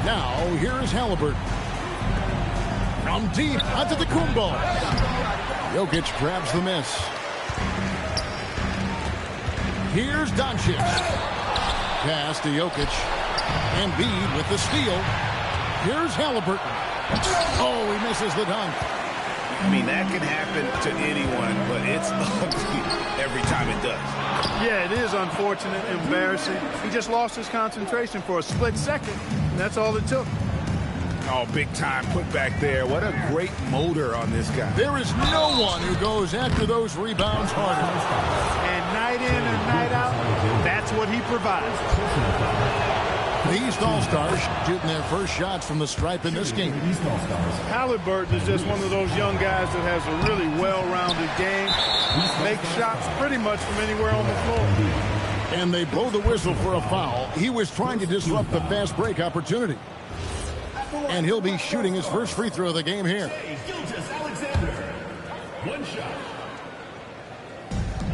Now, here is Halliburton. From deep onto the Kumbo. Jokic grabs the miss. Here's Doncic. Pass to Jokic. Embiid with the steal. Here's Halliburton. Oh, he misses the dunk. I mean, that can happen to anyone, but it's ugly every time it does. Yeah, it is unfortunate, embarrassing. He just lost his concentration for a split second, and that's all it took. Oh, big time put back there. What a great motor on this guy. There is no one who goes after those rebounds harder. And night in and night out, that's what he provides. The East All-Stars shooting their first shots from the stripe in this game. Halliburton is just one of those young guys that has a really well-rounded game. Makes shots pretty much from anywhere on the floor. And they blow the whistle for a foul. He was trying to disrupt the fast break opportunity. And he'll be shooting his first free throw of the game here. One shot.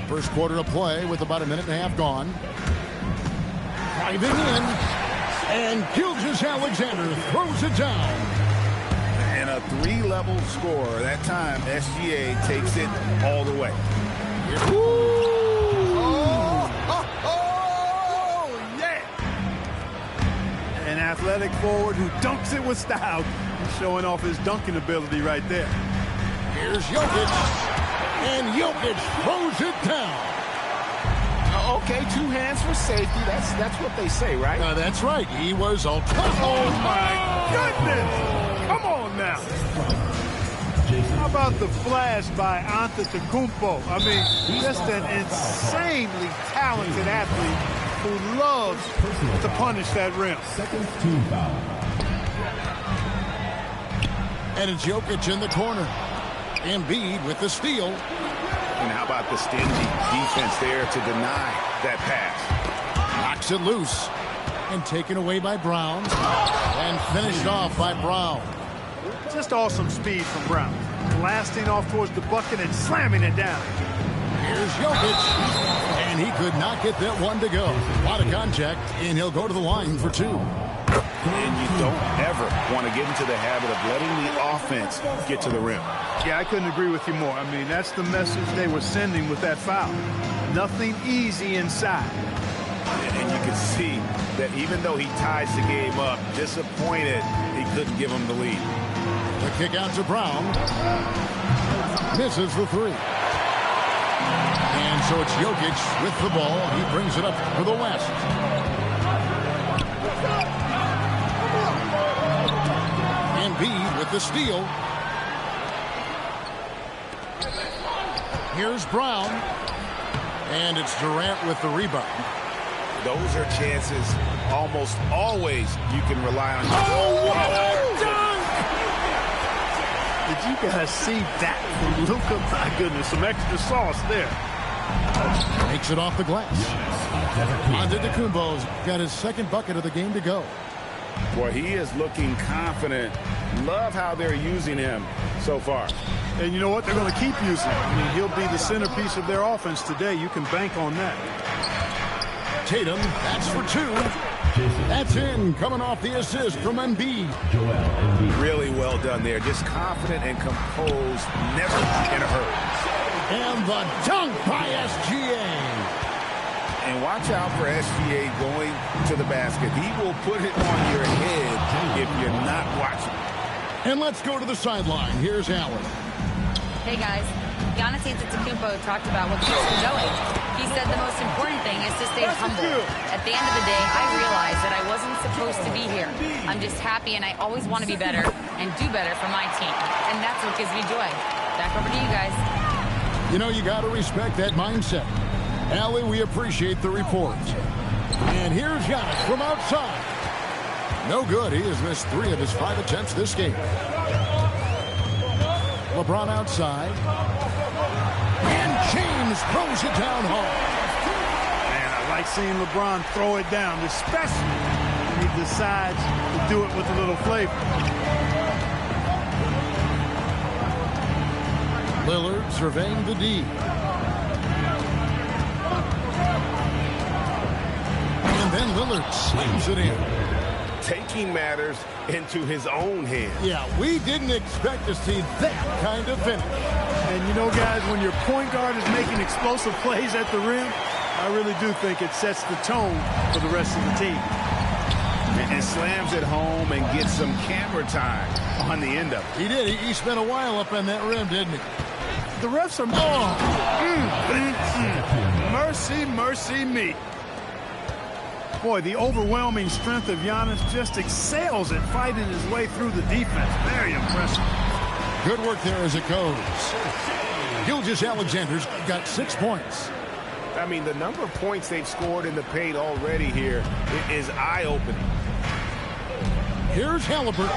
First quarter of play with about a minute and a half gone. Driving in. And Gilgeous-Alexander throws it down. And a three-level score. That time, SGA takes it all the way. Yeah! An athletic forward who dunks it with style. He's showing off his dunking ability right there. Here's Jokic. And Jokic throws it down. Okay, two hands for safety. That's what they say, right? That's right. He was all. Oh, my goodness. Come on now. How about the flash by Antetokounmpo? I mean, just an insanely talented athlete who loves to punish that rim. Second team foul. And it's Jokic in the corner. Embiid with the steal. And how about the stingy defense there to deny that pass? Knocks it loose. And taken away by Brown. And finished off by Brown. Just awesome speed from Brown. Blasting off towards the bucket and slamming it down. Here's Jokic. And he could not get that one to go. A lot of contact, and he'll go to the line for two. And you don't ever want to get into the habit of letting the offense get to the rim. Yeah, I couldn't agree with you more. I mean, that's the message they were sending with that foul. Nothing easy inside. And you can see that even though he ties the game up, disappointed he couldn't give him the lead. The kick out to Brown. Misses the three. And so it's Jokic with the ball. He brings it up for the West. Embiid with the steal. Here's Brown. And it's Durant with the rebound. Those are chances almost always you can rely on. Oh, what a dunk! Did you guys see that from Luka? My goodness, some extra sauce there. Makes it off the glass. Antetokounmpo's got his second bucket of the game to go. Boy, he is looking confident. Love how they're using him so far. And you know what? They're going to keep using him. I mean, he'll be the centerpiece of their offense today. You can bank on that. Tatum, that's for two. That's in, coming off the assist from Embiid. Really well done there. Just confident and composed, never in a hurry. And the dunk by SGA. And watch out for SGA going to the basket. He will put it on your head if you're not watching. And let's go to the sideline. Here's Allen. Hey, guys. Giannis Antetokounmpo talked about what keeps him going. He said the most important thing is to stay humble. At the end of the day, I realized that I wasn't supposed to be here. I'm just happy, and I always want to be better and do better for my team. And that's what gives me joy. Back over to you guys. You know, you got to respect that mindset. Allie, we appreciate the report. And here's Giannis from outside. No good. He has missed 3 of his 5 attempts this game. LeBron outside. And James throws it down hard. Man, I like seeing LeBron throw it down, especially when he decides to do it with a little flavor. Lillard surveying the D. And then Lillard slams it in. taking matters into his own hands. Yeah, we didn't expect to see that kind of finish. And you know, guys, when your point guard is making explosive plays at the rim, I really do think it sets the tone for the rest of the team. And slams it home and gets some camera time on the end of it. He did. He spent a while up on that rim, didn't he? The refs are... Mercy, mercy me. Boy, the overwhelming strength of Giannis just excels at fighting his way through the defense. Very impressive. Good work there as it goes. Gilgeous-Alexander's got 6 points. I mean, the number of points they've scored in the paint already here is eye-opening. Here's Halliburton.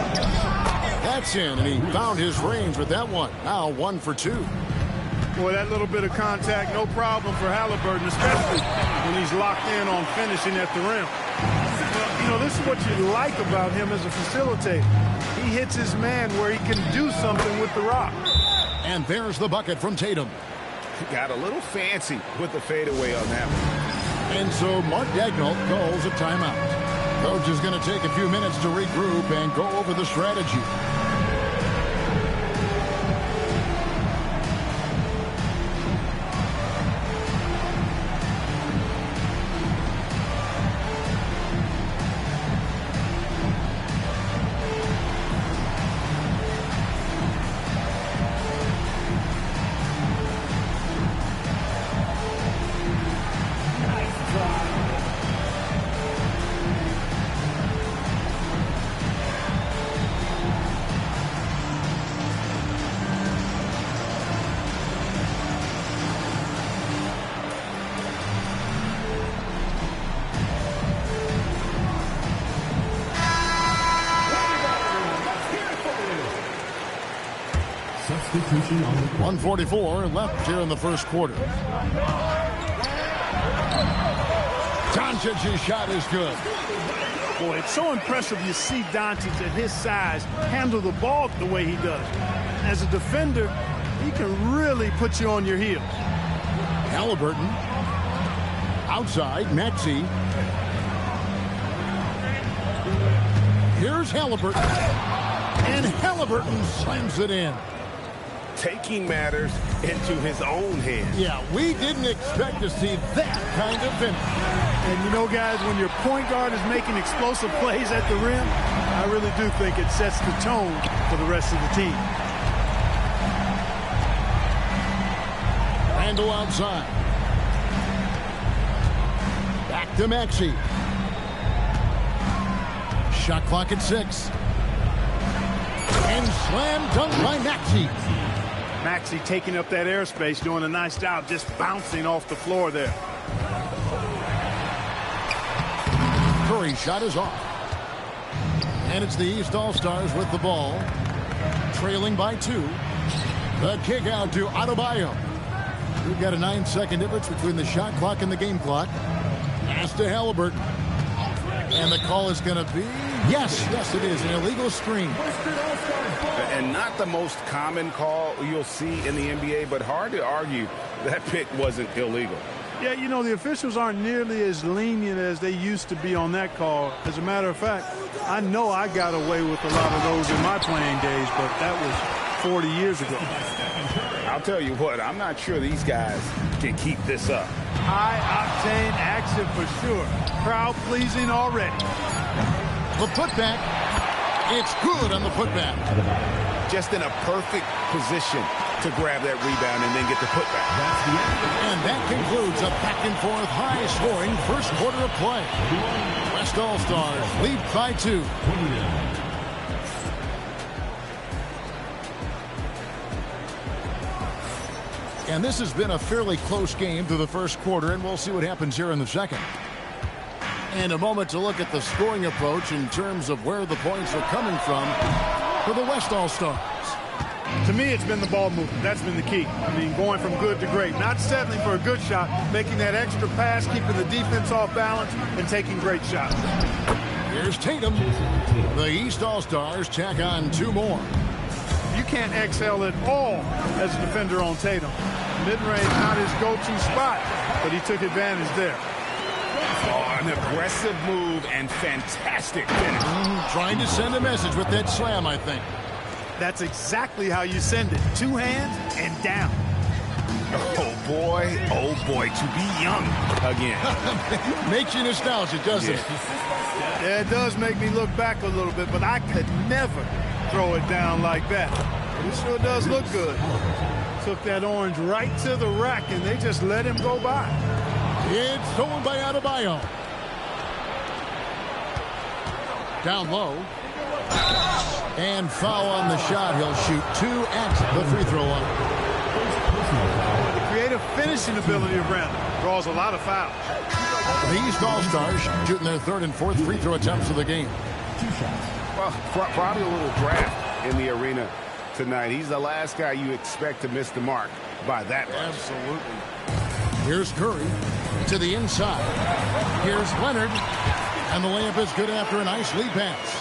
That's in, and he found his range with that one. Now 1 for 2. Boy, that little bit of contact, no problem for Halliburton, especially when he's locked in on finishing at the rim. Well, you know, this is what you like about him as a facilitator. He hits his man where he can do something with the rock. And there's the bucket from Tatum. Got a little fancy with the fadeaway on that one. And so Mark Daigneault calls a timeout. Coach is going to take a few minutes to regroup and go over the strategy. Substitution on the court. 1:44 left here in the first quarter. Doncic's shot is good. Boy, it's so impressive you see Doncic at his size handle the ball the way he does. As a defender, he can really put you on your heels. Halliburton. Outside, Maxey. Here's Halliburton. And Halliburton slams it in. Taking matters into his own hands. Yeah, we didn't expect to see that kind of finish. And you know, guys, when your point guard is making explosive plays at the rim, I really do think it sets the tone for the rest of the team. Randall outside. Back to Maxey. Shot clock at 6. And slam dunk by Maxey. Maxey taking up that airspace, doing a nice job just bouncing off the floor there. Curry's shot is off. And it's the East All-Stars with the ball. Trailing by 2. The kick out to Adebayo. We've got a 9-second difference between the shot clock and the game clock. Pass to Halliburton. And the call is going to be... Yes, it is. An illegal screen. And not the most common call you'll see in the NBA, but hard to argue that pick wasn't illegal. Yeah, you know, the officials aren't nearly as lenient as they used to be on that call. As a matter of fact, I know I got away with a lot of those in my playing days, but that was 40 years ago. I'll tell you what, I'm not sure these guys can keep this up. High-octane action for sure. Crowd-pleasing already. The putback. It's good on the putback. Just in a perfect position to grab that rebound and then get the putback. And that concludes a back-and-forth, high-scoring first quarter of play. West All-Stars lead by 2. And this has been a fairly close game through the first quarter, and we'll see what happens here in the second. And a moment to look at the scoring approach in terms of where the points are coming from for the West All-Stars. To me, it's been the ball movement. That's been the key. I mean, going from good to great. Not settling for a good shot, making that extra pass, keeping the defense off balance, and taking great shots. Here's Tatum. The East All-Stars tack on 2 more. You can't excel at all as a defender on Tatum. Mid-range not his go-to spot, but he took advantage there. Oh, An aggressive move and fantastic finish. Trying to send a message with that slam, I think. That's exactly how you send it. 2 hands and down. Oh boy, to be young again. Makes you nostalgic, doesn't it? Yeah, it does make me look back a little bit, but I could never throw it down like that. But it sure does look good. Took that orange right to the rack, and they just let him go by. It's stolen by Adebayo. Down low. And foul on the shot. He'll shoot 2 at the free throw line. The creative finishing ability of Randall draws a lot of fouls. The East All-Stars shooting their 3rd and 4th free throw attempts of the game. Well, probably a little draft in the arena tonight. He's the last guy you expect to miss the mark by that much. Absolutely. Here's Curry to the inside. Here's Leonard. And the layup is good after a nice lead pass.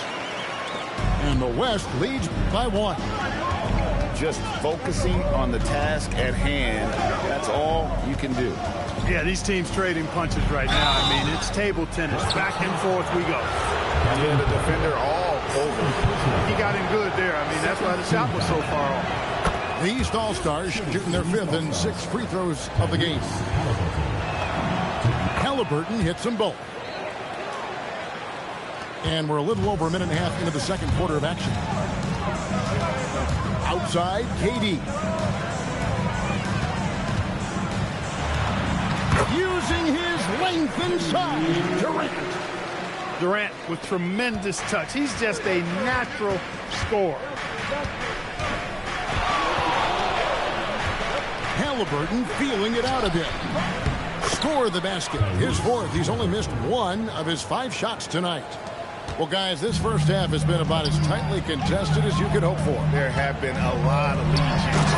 And the West leads by 1. Just focusing on the task at hand. That's all you can do. Yeah, these teams trading punches right now. I mean, it's table tennis. Back and forth we go. Yeah, the defender all over. He got him good there. I mean, that's why the shot was so far off. The East All-Stars shooting their 5th and 6th free throws of the game. Halliburton hits them both. And we're a little over a minute and a half into the second quarter of action. Outside, KD. Using his length and size, Durant. Durant with tremendous touch. He's just a natural scorer. Halliburton feeling it out a bit. Score the basket. His 4th. He's only missed 1 of his 5 shots tonight. Well, guys, this first half has been about as tightly contested as you could hope for. There have been a lot of lead changes.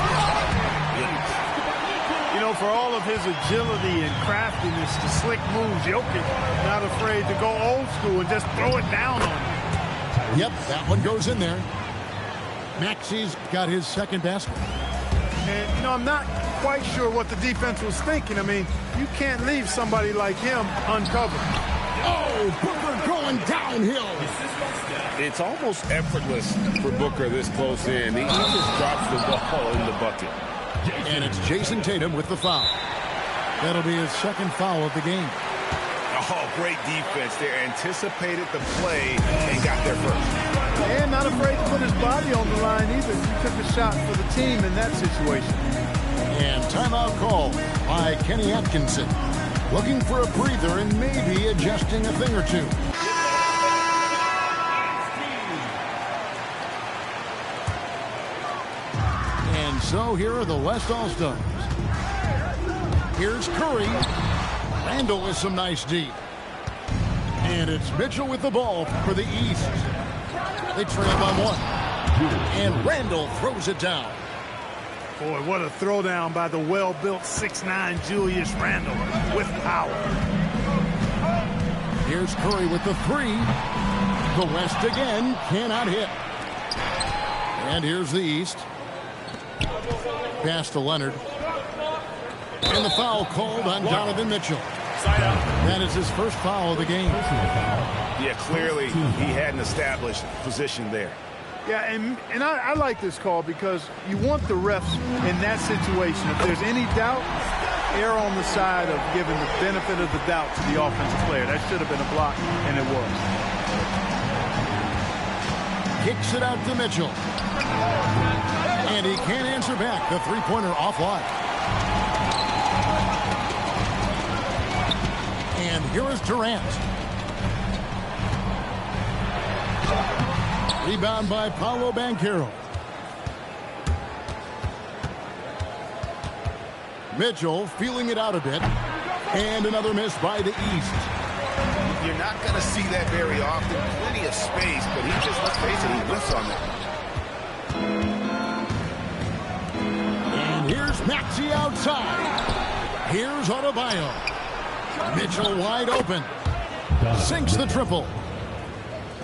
You know, for all of his agility and craftiness, the slick moves, Jokic not afraid to go old school and just throw it down on him. Yep, that one goes in there. Maxi's got his 2nd basket. And, you know, I'm not quite sure what the defense was thinking. I mean, you can't leave somebody like him uncovered. Oh, Booker going downhill. It's almost effortless for Booker this close in. He just drops the ball in the bucket. And it's Jason Tatum with the foul. That'll be his 2nd foul of the game. Oh, great defense. They anticipated the play and got there first. And not afraid to put his body on the line either. He took a shot for the team in that situation. And timeout call by Kenny Atkinson. Looking for a breather and maybe adjusting a thing or two. And so here are the West All-Stars. Here's Curry. Randall with some nice D. And it's Mitchell with the ball for the East. They trail by 1. And Randall throws it down. Boy, what a throwdown by the well-built 6'9" Julius Randle with power. Here's Curry with the 3. The West again cannot hit. And here's the East. Pass to Leonard. And the foul called on Donovan Mitchell. That is his 1st foul of the game. Yeah, clearly he had an established position there. Yeah, and I like this call because you want the refs in that situation. If there's any doubt, err on the side of giving the benefit of the doubt to the offensive player. That should have been a block, and it was. Kicks it out to Mitchell. And he can't answer back. The 3-pointer offline. And here is Durant. Rebound by Paolo Banchero. Mitchell feeling it out a bit. And another miss by the East. You're not going to see that very often. Plenty of space, but he just, let's face it, he whiffs on that. And here's Maxey outside. Here's Adebayo. Mitchell wide open. Sinks the triple.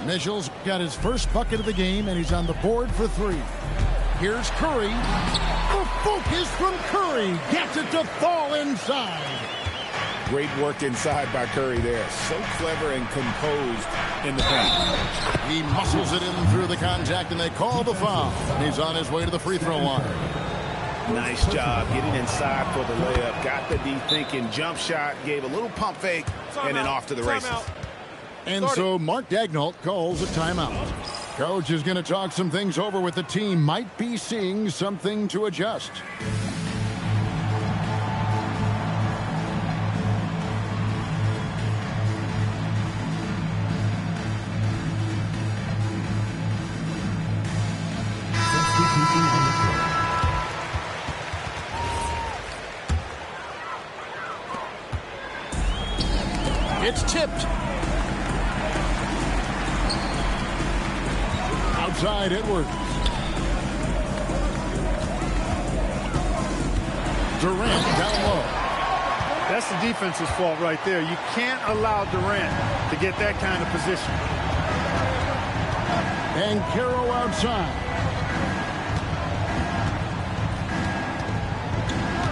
Mitchell's got his 1st bucket of the game, and he's on the board for 3. Here's Curry. The focus from Curry. Gets it to fall inside. Great work inside by Curry there. So clever and composed in the paint. He muscles it in through the contact, and they call the foul. He's on his way to the free throw line. Nice job getting inside for the layup. Got the D thinking, jump shot, gave a little pump fake, and then off to the races. And so Mark Daigneault calls a timeout. Coach is going to talk some things over with the team. Might be seeing something to adjust. It's tipped. Outside Edwards. Durant down low. That's the defense's fault right there. You can't allow Durant to get that kind of position. And Caro outside.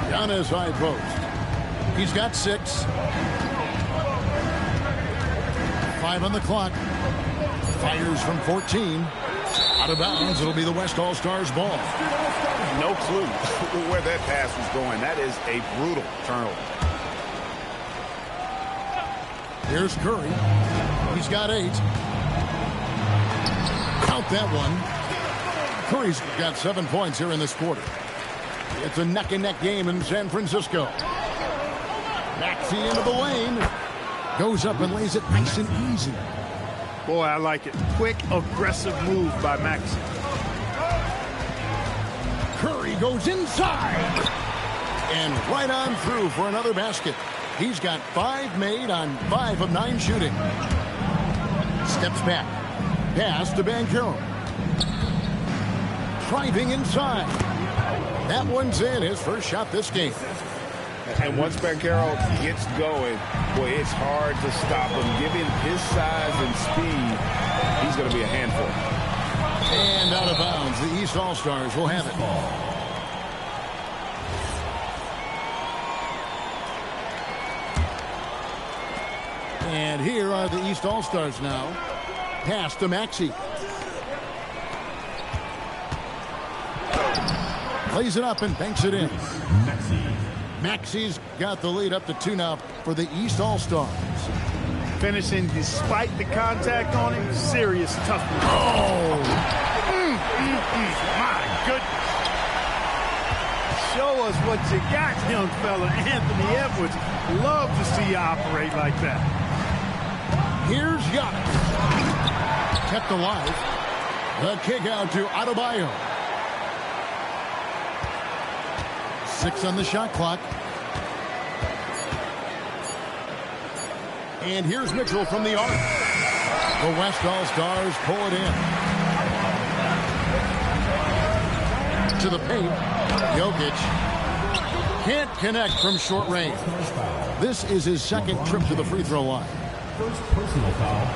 Giannis high post. He's got 6. 5 on the clock. Fires from 14. Out of bounds. It'll be the West All-Stars ball. No clue where that pass was going. That is a brutal turnover. Here's Curry. He's got 8. Count that one. Curry's got 7 points here in this quarter. It's a neck-and-neck game in San Francisco. Maxey into the lane. Goes up and lays it nice and easy. Boy, I like it. Quick, aggressive move by Maxey. Curry goes inside. And right on through for another basket. He's got 5 made on 5 of 9 shooting. Steps back. Pass to Banchero. Driving inside. That one's in. His first shot this game. And once Banchero gets going, boy, it's hard to stop him. Given his size and speed, he's going to be a handful. And out of bounds, the East All-Stars will have it. And here are the East All-Stars now. Pass to Maxey. Plays it up and banks it in. Maxey's got the lead up to 2 now for the East All-Stars. Finishing despite the contact on him. Serious toughness. Oh! My goodness. Show us what you got, young fella. Anthony Edwards. Love to see you operate like that. Here's Giannis. Kept alive. The kick out to Adebayo. 6 on the shot clock. And here's Mitchell from the arc. The West All-Stars pull it in. To the paint. Jokic can't connect from short range. This is his second trip to the free throw line. First personal foul.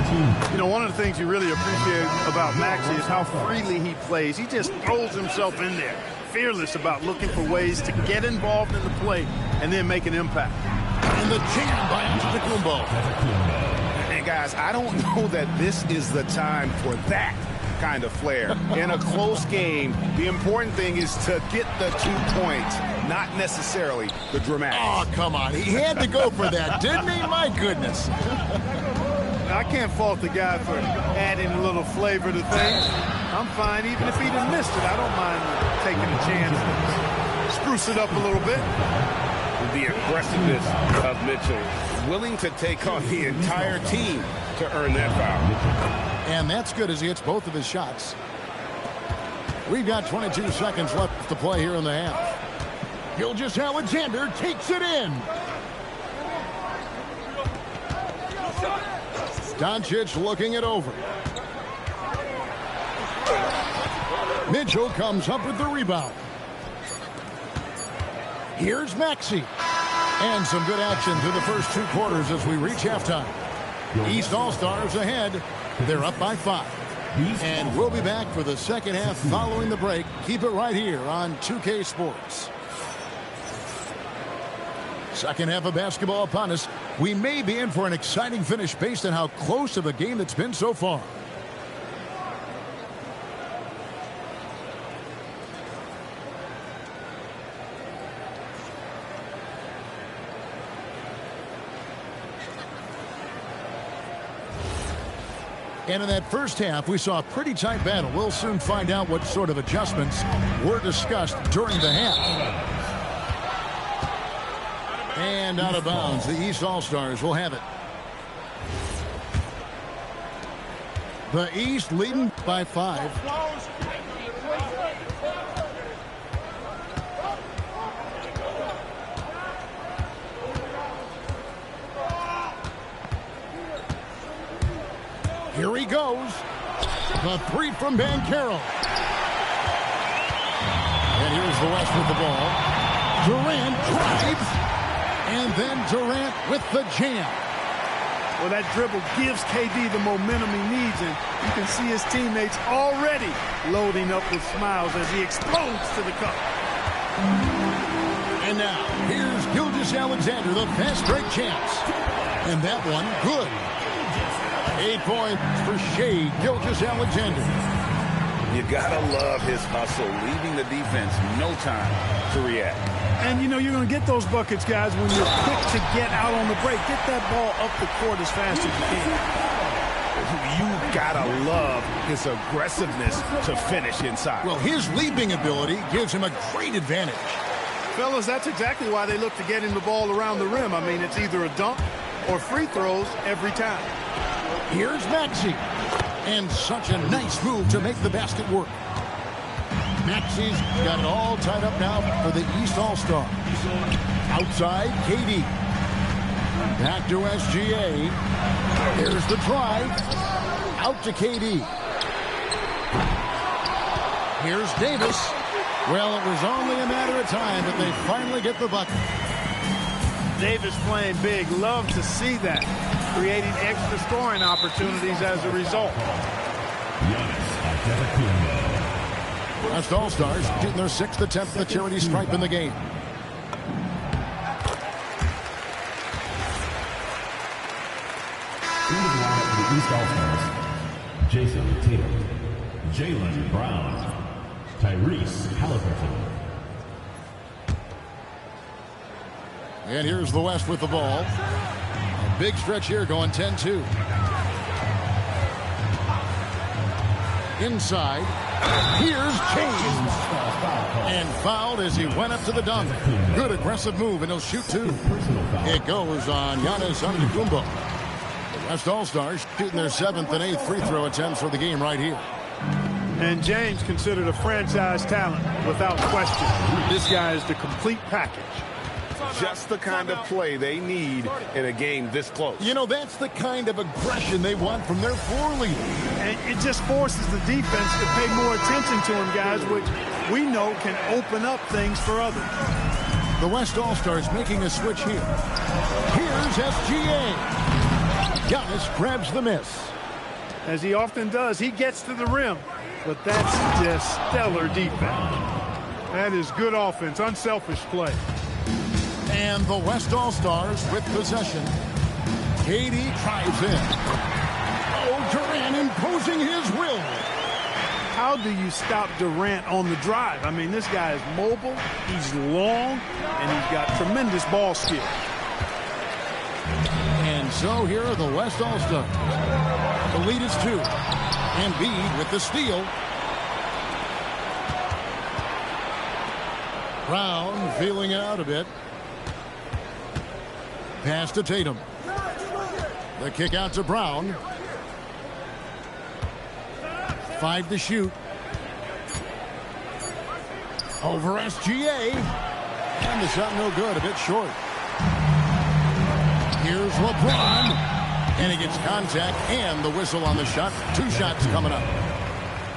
14. You know, one of the things you really appreciate about Maxey is how freely he plays. He just throws himself in there. Fearless about looking for ways to get involved in the play and then make an impact. And the jam by Antetokounmpo. And guys, I don't know that this is the time for that kind of flair. In a close game, the important thing is to get the 2 points, not necessarily the dramatics. Oh, come on. He had to go for that, didn't he? My goodness. I can't fault the guy for adding a little flavor to things. I'm fine. Even if he'd have missed it, I don't mind taking a chance. Spruce it up a little bit. The aggressiveness of Mitchell, willing to take on the entire team to earn that foul. And that's good as he hits both of his shots. We've got 22 seconds left to play here in the half. Gilgeous-Alexander takes it in. Doncic looking it over. Mitchell comes up with the rebound. Here's Maxey. And some good action through the first 2 quarters as we reach halftime. East All-Stars ahead. They're up by 5. And we'll be back for the second half following the break. Keep it right here on 2K Sports. second half of basketball upon us. We may be in for an exciting finish based on how close of a game it's been so far. And in that first half, we saw a pretty tight battle. We'll soon find out what sort of adjustments were discussed during the half. And out of bounds, the East All-Stars will have it. The East leading by 5. Here he goes. The three from Banchero. And here's the West with the ball. Durant drives. And then Durant with the jam. Well, that dribble gives KD the momentum he needs, and you can see his teammates already loading up with smiles as he explodes to the cup. And now, here's Gilgeous-Alexander, the fast break chance. And that one, good. 8 points for Shea Gilgeous-Alexander. You gotta love his hustle, leaving the defense no time to react. And, you know, you're going to get those buckets, guys, when you're quick to get out on the break. Get that ball up the court as fast as you can. You gotta love his aggressiveness to finish inside. Well, his leaping ability gives him a great advantage. Fellas, that's exactly why they look to get him the ball around the rim. I mean, it's either a dunk or free throws every time. Here's Maxey. And such a nice move to make the basket work. Maxey's got it all tied up now for the East All-Stars. Outside, KD. Back to SGA. Here's the drive. Out to KD. Here's Davis. Well, it was only a matter of time, but they finally get the bucket. Davis playing big. Love to see that. Creating extra scoring opportunities as a result. West All-Stars getting their 6th attempt at the charity stripe in the game. In the line for the East All-Stars, Jason Tatum, Jaylen Brown, Tyrese Halliburton. And here's the West with the ball. A big stretch here going 10-2. Inside. Here's James. And fouled as he went up to the dunk. Good aggressive move, and he'll shoot 2. It goes on Giannis Antetokounmpo. The West All-Stars shooting their 7th and 8th free throw attempts for the game right here. And James considered a franchise talent without question. This guy is the complete package. Just the kind of play they need in a game this close. You know, that's the kind of aggression they want from their floor leader. And it just forces the defense to pay more attention to him, guys, which we know can open up things for others. The West All-Stars making a switch here. Here's SGA. Giannis grabs the miss. As he often does, he gets to the rim, but that's just stellar defense. That is good offense, unselfish play. And the West All-Stars with possession. KD drives in. Oh, Durant imposing his will. How do you stop Durant on the drive? I mean, this guy is mobile, he's long, and he's got tremendous ball skill. And so here are the West All-Stars. The lead is 2. Embiid with the steal. Brown feeling it out a bit. Pass to Tatum. The kick out to Brown. 5 to shoot. Over SGA. And the shot no good, a bit short. Here's LeBron. And he gets contact and the whistle on the shot. 2 shots coming up.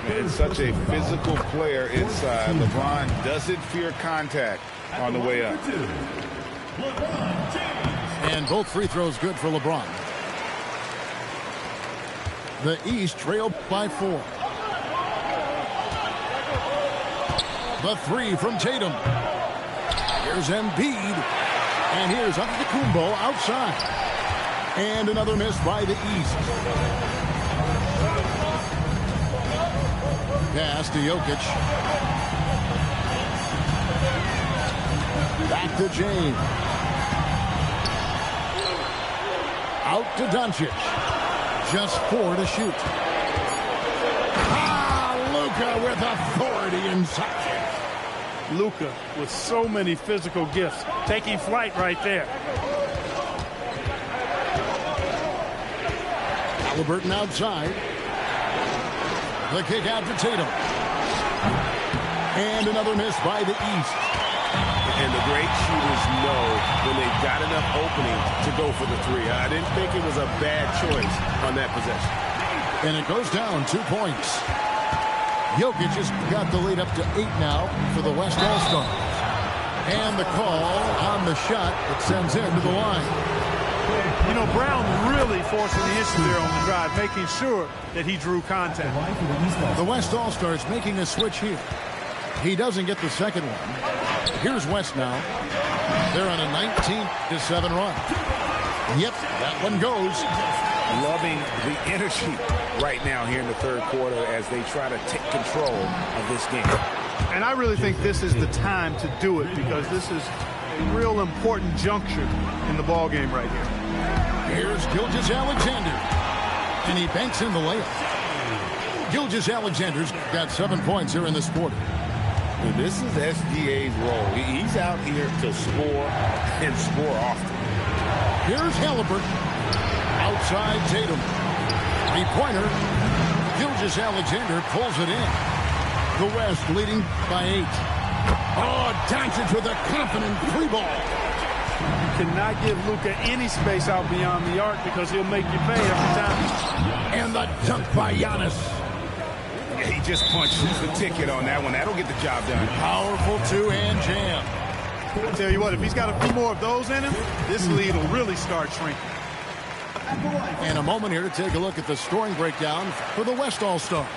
It's such a physical player inside. LeBron doesn't fear contact on the way up. And both free throws good for LeBron. The East trailed by 4. The 3 from Tatum. Here's Embiid. And here's Antetokounmpo outside. And another miss by the East. Pass to Jokic. Back to James. Out to Doncic. Just 4 to shoot. Luka with authority inside. Luka with so many physical gifts. Taking flight right there. Halliburton outside. The kick out to Tatum. And another miss by the East. And the great shooters know when they've got enough opening to go for the three. I didn't think it was a bad choice on that possession. And it goes down 2 points. Jokic has got the lead up to 8 now for the West All-Stars. And the call on the shot that sends him to the line. You know, Brown really forcing the issue there on the drive, making sure that he drew contact. The West All-Stars making a switch here. He doesn't get the second one. Here's West now. They're on a 19-7 run. Yep, that one goes. Loving the energy right now here in the third quarter as they try to take control of this game. And I really think this is the time to do it because this is a real important juncture in the ball game right here. Here's Gilgeous-Alexander. And he banks in the layup. Gilgeous-Alexander's got 7 points here in this quarter. And this is SGA's role. He's out here to score and score often. Here's Halliburton. Outside Tatum. 3-pointer. Gilgeous-Alexander pulls it in. The West leading by 8. Oh, Doncic with a confident 3 ball. You cannot give Luka any space out beyond the arc because he'll make you pay every time. And the dunk by Giannis. He just punched the ticket on that one. That'll get the job done. Powerful 2-hand jam. I tell you what, if he's got a few more of those in him, this lead will really start shrinking. And a moment here to take a look at the scoring breakdown for the West All-Stars.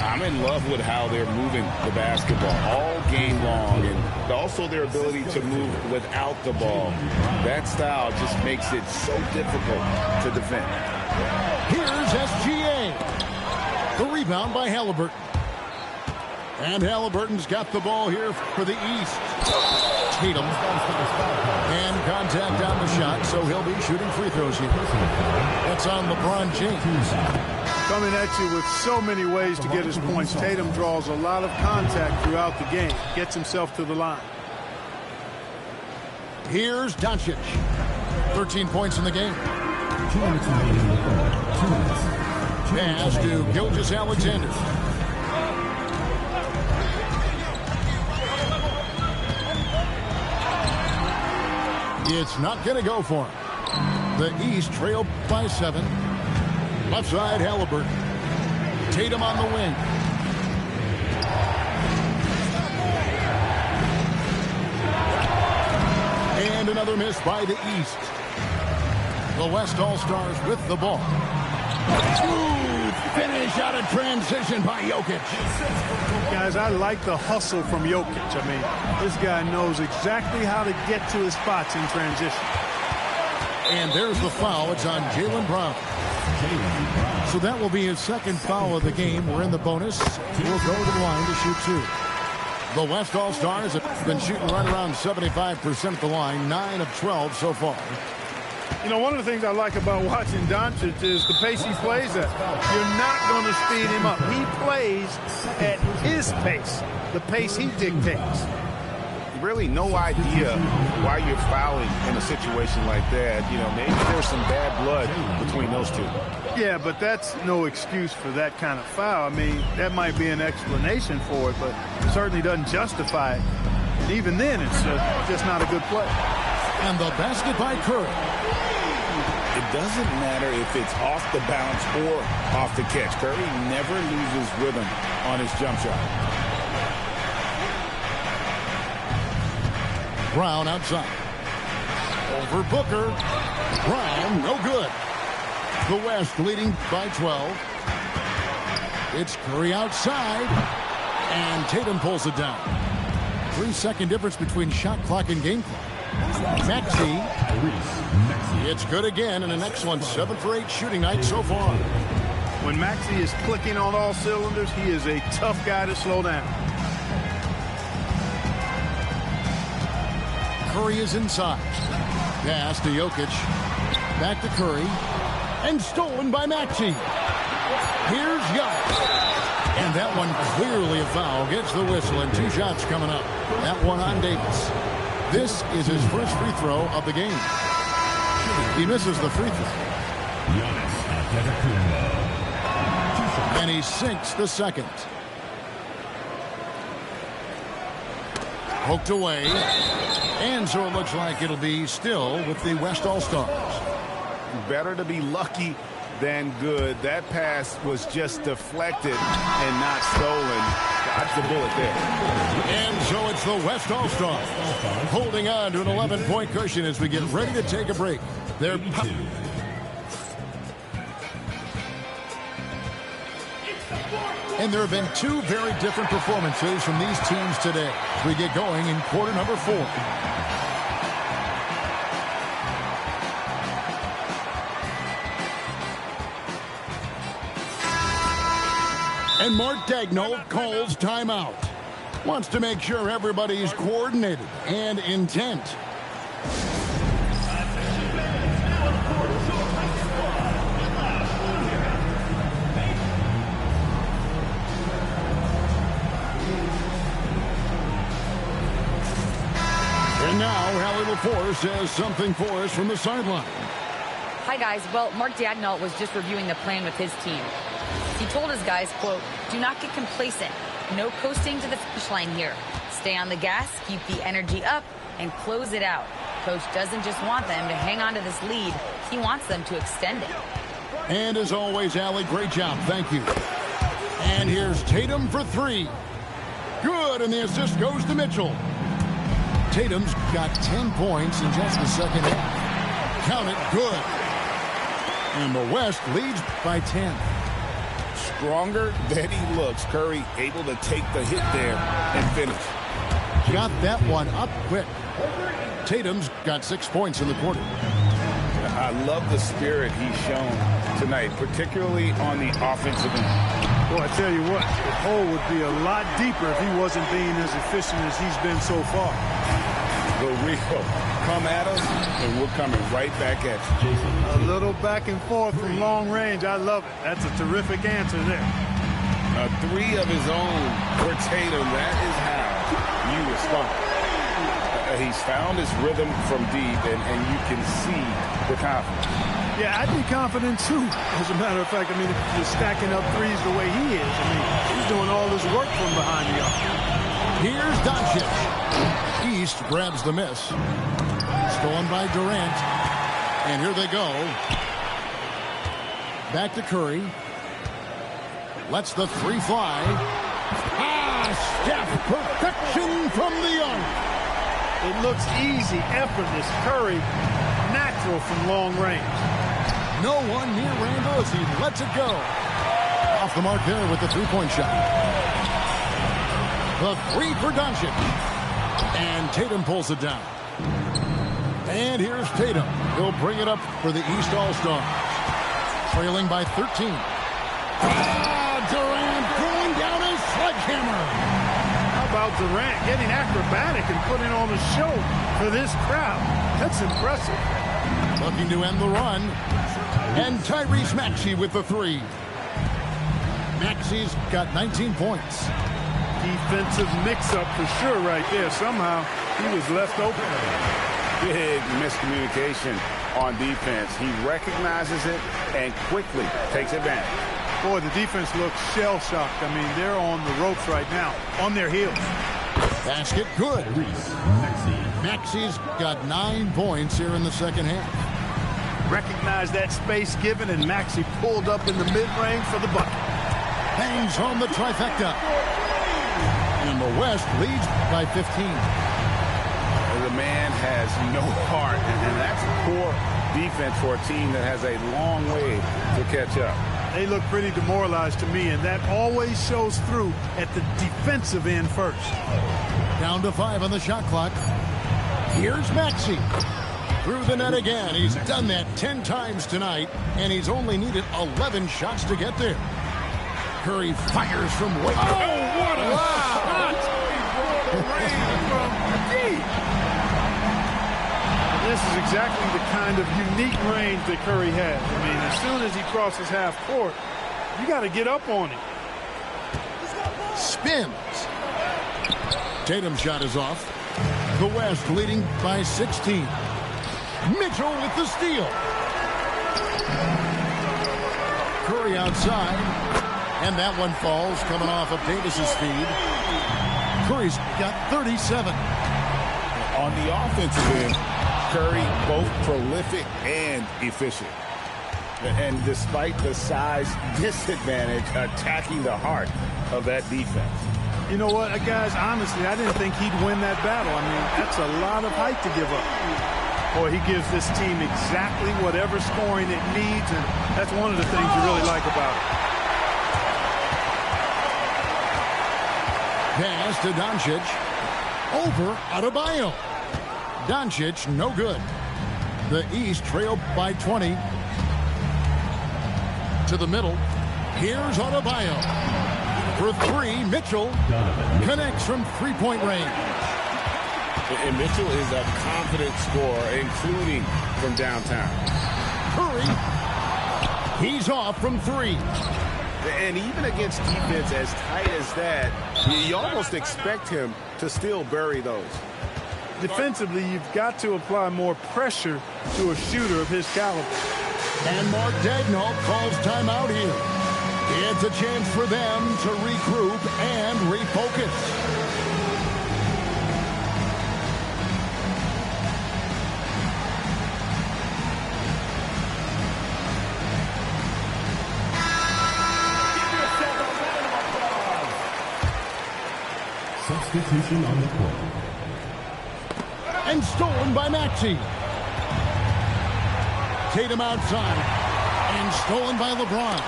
I'm in love with how they're moving the basketball all game long, and also their ability to move without the ball. That style just makes it so difficult to defend. Here's SGA. The rebound by Halliburton. And Halliburton's got the ball here for the East. Tatum. And contact on the shot, so he'll be shooting free throws here. That's on LeBron James. Coming at you with so many ways to get his points. Tatum draws a lot of contact throughout the game. Gets himself to the line. Here's Doncic. 13 points in the game. 2 minutes remaining in the third. 2 minutes. Pass to Gilgeous-Alexander. It's not going to go for him. The East trail by 7. Left side, Halliburton. Tatum on the wing. And another miss by the East. The West All-Stars with the ball. Smooth finish out of transition by Jokic. Guys, I like the hustle from Jokic. I mean, this guy knows exactly how to get to his spots in transition. And there's the foul. It's on Jaylen Brown. So that will be his second foul of the game. We're in the bonus. We'll go to the line to shoot 2. The West All-Stars have been shooting right around 75% at the line. 9 of 12 so far. You know, one of the things I like about watching Doncic is the pace he plays at. You're not going to speed him up. He plays at his pace, the pace he dictates. Really no idea why you're fouling in a situation like that. You know, maybe there's some bad blood between those two. Yeah, but that's no excuse for that kind of foul. I mean, that might be an explanation for it, but it certainly doesn't justify it. And even then, it's just not a good play. And the basket by Curry. It doesn't matter if it's off the bounce or off the catch. Curry never loses rhythm on his jump shot. Brown outside. Over Booker. Brown, no good. The West leading by 12. It's Curry outside. And Tatum pulls it down. 3-second difference between shot clock and game clock. Maxey. It's good again, and an excellent 7 for 8 shooting night so far. When Maxey is clicking on all cylinders, he is a tough guy to slow down. Curry is inside. Pass to Jokic. Back to Curry. And stolen by Maxey. Here's Jokic. And that one clearly a foul. Gets the whistle, and 2 shots coming up. That one on Davis. This is his first free throw of the game. He misses the free throw. And he sinks the second. Poked away. And so it looks like it'll be still with the West All-Stars. Better to be lucky than good. That pass was just deflected and not stolen. Dodged the bullet there. And so it's the West All-Stars holding on to an 11-point cushion as we get ready to take a break. They're and there have been 2 very different performances from these teams today as we get going in quarter number 4. And Mark Daigneault calls timeout. Wants to make sure everybody's coordinated and intent. And now, Hallie LaForce has something for us from the sideline. Hi, guys. Well, Mark Daigneault was just reviewing the plan with his team. He told his guys, quote, "Do not get complacent. No coasting to the finish line here. Stay on the gas, keep the energy up, and close it out." Coach doesn't just want them to hang on to this lead. He wants them to extend it. And as always, Allie, great job. Thank you. And here's Tatum for 3. Good, and the assist goes to Mitchell. Tatum's got 10 points in just the second half. Count it, good. And the West leads by 10. Stronger than he looks. Curry able to take the hit there and finish. Got that one up quick. Tatum's got 6 points in the quarter. I love the spirit he's shown tonight, particularly on the offensive end. Well, I tell you what, the hole would be a lot deeper if he wasn't being as efficient as he's been so far. But Rico, come at us, and we're coming right back at you. A little back and forth from long range. I love it. That's a terrific answer there. 3 of his own for Tatum. That is how you respond. He's found his rhythm from deep, and you can see the confidence. Yeah, I'd be confident, too. As a matter of fact, I mean, if you're stacking up threes the way he is, I mean, he's doing all this work from behind the arc. Here's Doncic. East grabs the miss. Stolen by Durant. And here they go. Back to Curry. Lets the 3 fly. Steph, perfection from the arc. It looks easy, effortless. Curry, natural from long range. No one near Randall as he lets it go. Off the mark there with the 3-point shot. The 3 for Doncic. And Tatum pulls it down. And here's Tatum. He'll bring it up for the East All-Stars. Trailing by 13. Durant going down a sledgehammer. How about Durant getting acrobatic and putting on a show for this crowd? That's impressive. Looking to end the run. And Tyrese Maxey with the 3. Maxey's got 19 points. Defensive mix-up for sure right there. Somehow he was left open. Big miscommunication on defense. He recognizes it and quickly takes advantage. Boy, the defense looks shell-shocked. I mean, they're on the ropes right now, on their heels. Basket good. Maxey's got 9 points here in the second half. Recognized that space given, and Maxey pulled up in the mid-range for the bucket. Bangs home the trifecta. And the West leads by 15. The man has no heart, and that's poor defense for a team that has a long way to catch up. They look pretty demoralized to me, and that always shows through at the defensive end first. Down to 5 on the shot clock. Here's Maxey. Through the net again. He's done that 10 times tonight, and he's only needed 11 shots to get there. Curry fires from way. Oh, what a shot! This is exactly the kind of unique range that Curry has. I mean, as soon as he crosses half court, you got to get up on him. Spins. Tatum's shot is off. The West leading by 16. Mitchell with the steal. Curry outside. And that one falls coming off of Davis's feed. Curry's got 37. On the offensive end, Curry both prolific and efficient. And despite the size disadvantage, attacking the heart of that defense. You know what, guys, honestly, I didn't think he'd win that battle. I mean, that's a lot of height to give up. Boy, he gives this team exactly whatever scoring it needs, and that's one of the things you really like about it. Pass to Doncic. Over Adebayo. Doncic, no good. The East trailed by 20. To the middle. Here's Adebayo. For three, Mitchell connects from three-point range. And Mitchell is a confident scorer, including from downtown. Curry. He's off from three. And even against defense as tight as that, you almost expect him to still bury those. Defensively, you've got to apply more pressure to a shooter of his caliber. And Mark Daigneault calls timeout here. It's a chance for them to regroup and refocus. Substitution on the court. And stolen by Maxey. Tatum outside. And stolen by LeBron.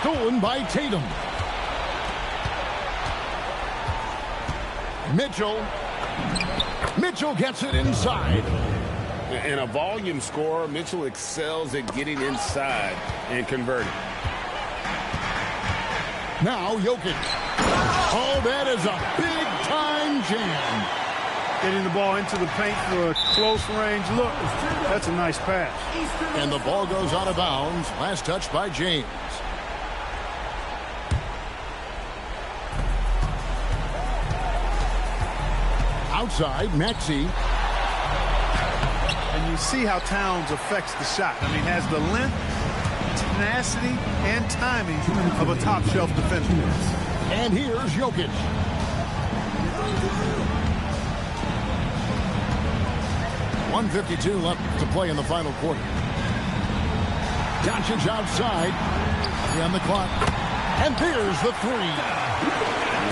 Stolen by Tatum. Mitchell gets it inside. And a volume scorer, Mitchell excels at getting inside and converting. Now Jokic. Oh, that is a big-time jam. Getting the ball into the paint for a close range look. That's a nice pass. And the ball goes out of bounds. Last touch by James. Outside, Maxey. And you see how Towns affects the shot. I mean, has the length, tenacity, and timing of a top-shelf defender. And here's Jokic. .152 left to play in the final quarter. Doncic outside. On the clock. And there's the three.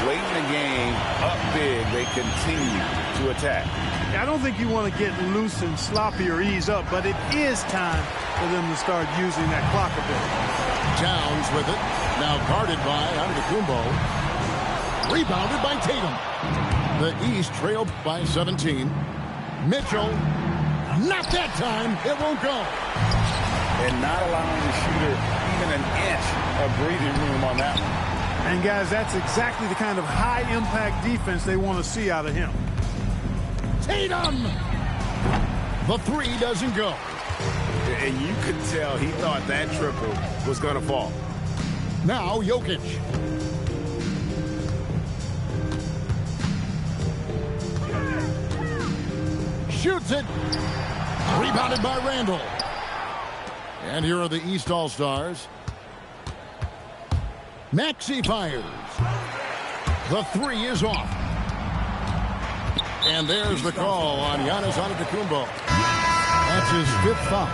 Late in the game, up big, they continue to attack. I don't think you want to get loose and sloppy or ease up, but it is time for them to start using that clock a bit. Towns with it. Now guarded by Antetokounmpo. Rebounded by Tatum. The East trailed by 17. Mitchell. Not that time. It won't go. And not allowing the shooter even an inch of breathing room on that one. And, guys, that's exactly the kind of high-impact defense they want to see out of him. Tatum! The three doesn't go. And you could tell he thought that triple was going to fall. Now Jokic. Shoots it. Rebounded by Randall. And here are the East All-Stars. Maxey fires. The three is off. And there's the call on Giannis Antetokounmpo. That's his fifth foul.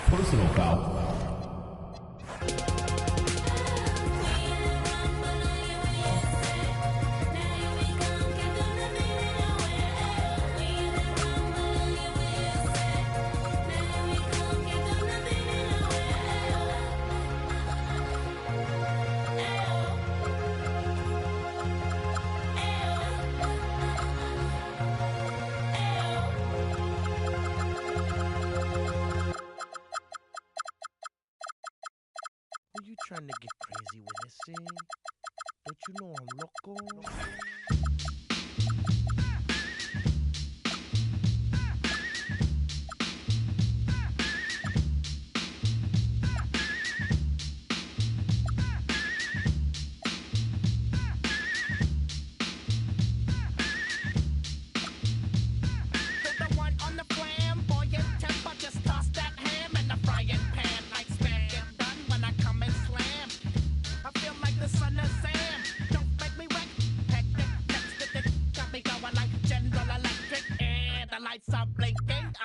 Personal foul. Who you trying to get crazy with this thing? Don't you know I'm loco?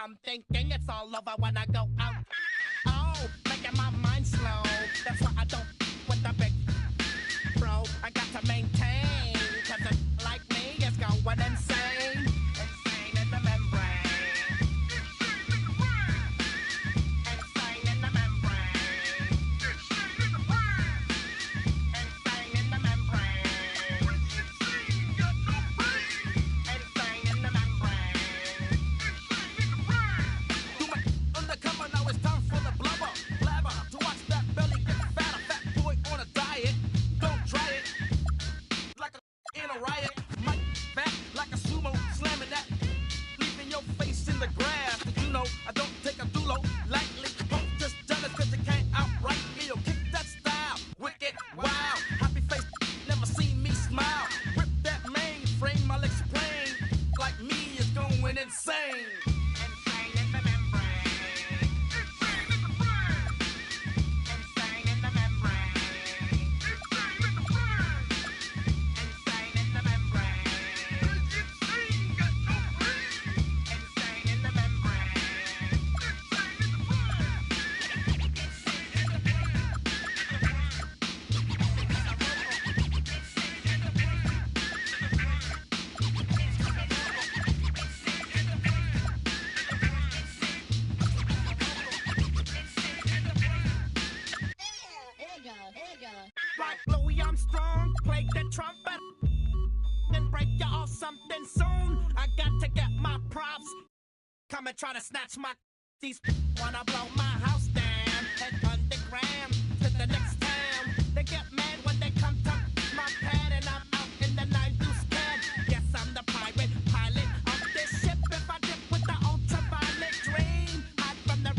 I'm thinking it's all over when I go out. Oh, making my mind slow. That's why I don't with the big bro. I got to maintain, cause a like me is going insane. Insane in the membrane. Insane in the membrane. Insane in the membrane. Insane in the membrane. Undercover, now it's time for the blubber. Blabber, to watch that belly get fat. A fat boy on a diet. Don't try it. Like a in a riot. Might back like a sumo, slamming that. Leaving your face in the grass. Did you know I don't take a dulo lightly? Punk just jealous cause you can't outright me. Yo, kick that style. Wicked, wow. Happy face, never seen me smile. Rip that mainframe, I'll explain. Like me is going insane. Like Louis Armstrong, play the trumpet and break you off something soon. I got to get my props. Come and try to snatch my these wanna blow my house down and underground to the next town. They get mad when they come to my pad and I'm out in the night you scared. Yes, I'm the pirate pilot of this ship. If I dip with the ultraviolet dream, hide from the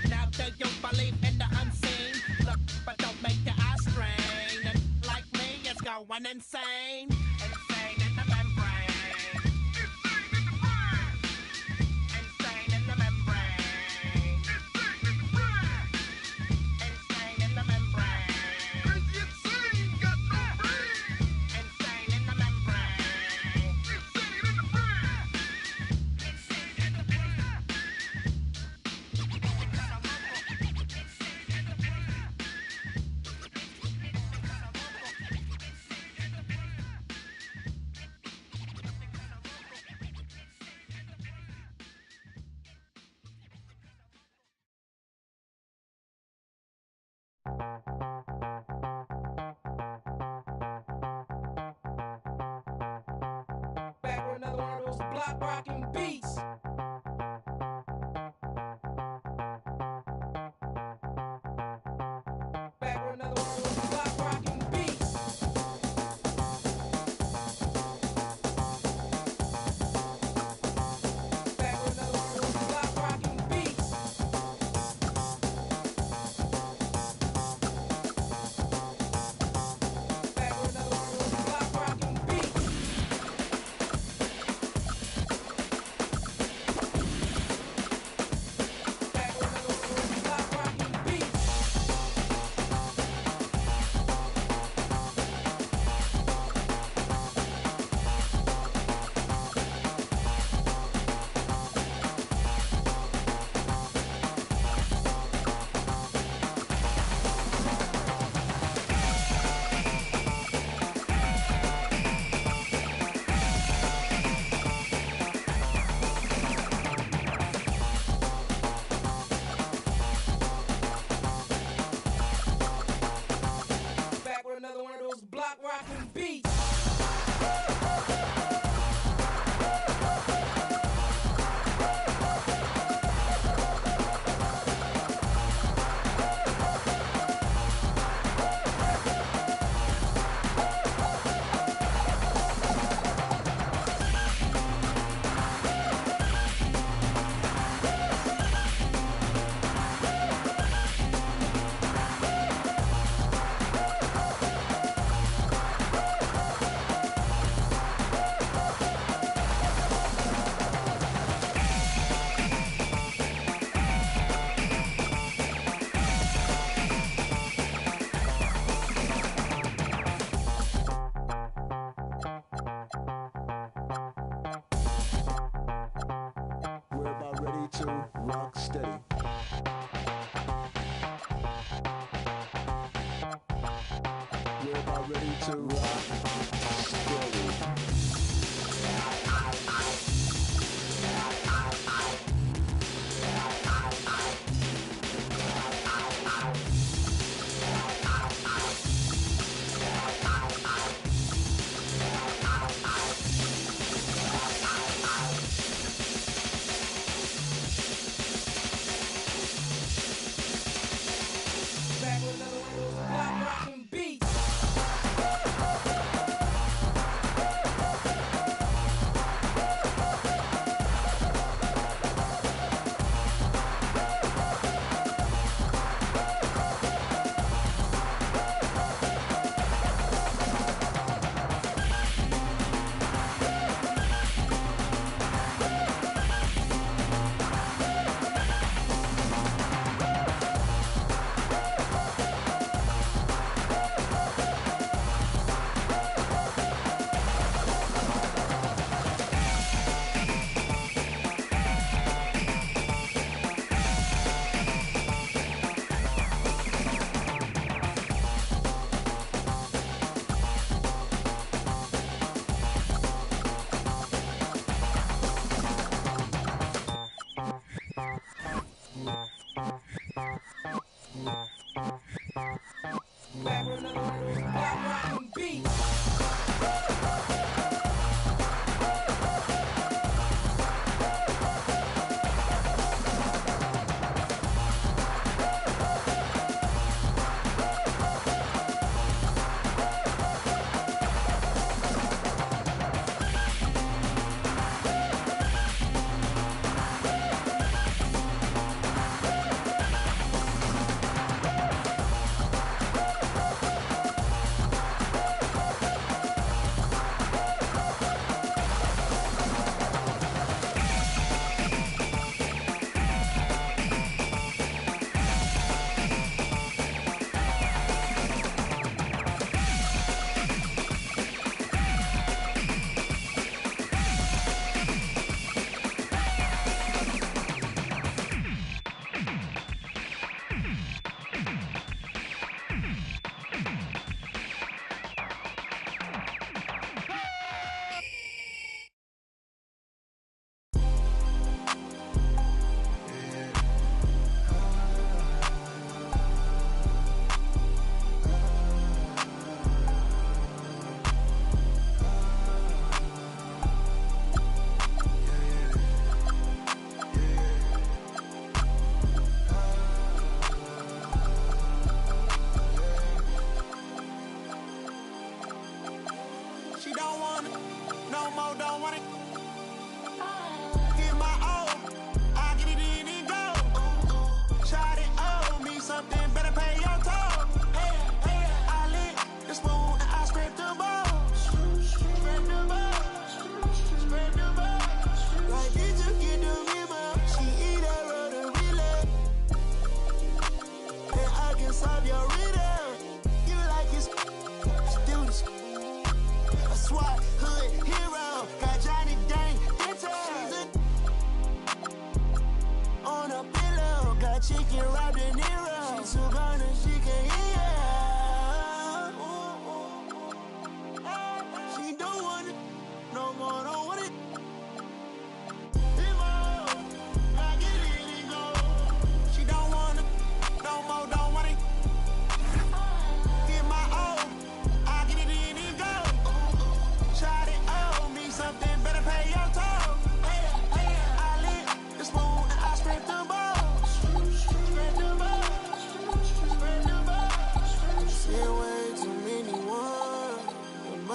now do you believe in the unseen? Look, but don't make your eyes strain. And like me, it's going insane. Insane in the membrane. Insane in the membrane. Insane in the membrane. Crazy insane, got no brain. Insane in the membrane. Insane in the brain. Insane in the brain. Back with another one of those block rocking beats. Back with another one of those block rocking beats. Back with another one of those block rocking beats. Back with another one of those block rocking beats. rockin' beat. We're about ready to rock steady. We're about ready to rock steady. Back with another one of those block rockin' beats. Back with another one of those block rockin' beats. She don't want it, no more, don't want it. Get my own, I get it in and go. Shot it, owe me something, better pay your toll. I lick the spoon and I scrape the balls. Scrape the balls, scrape the balls. Like, did you get the memo? She eat that road relay. And I can solve your riddle. You like it, let's do this. A SWAT hood hero, got Johnny Depp.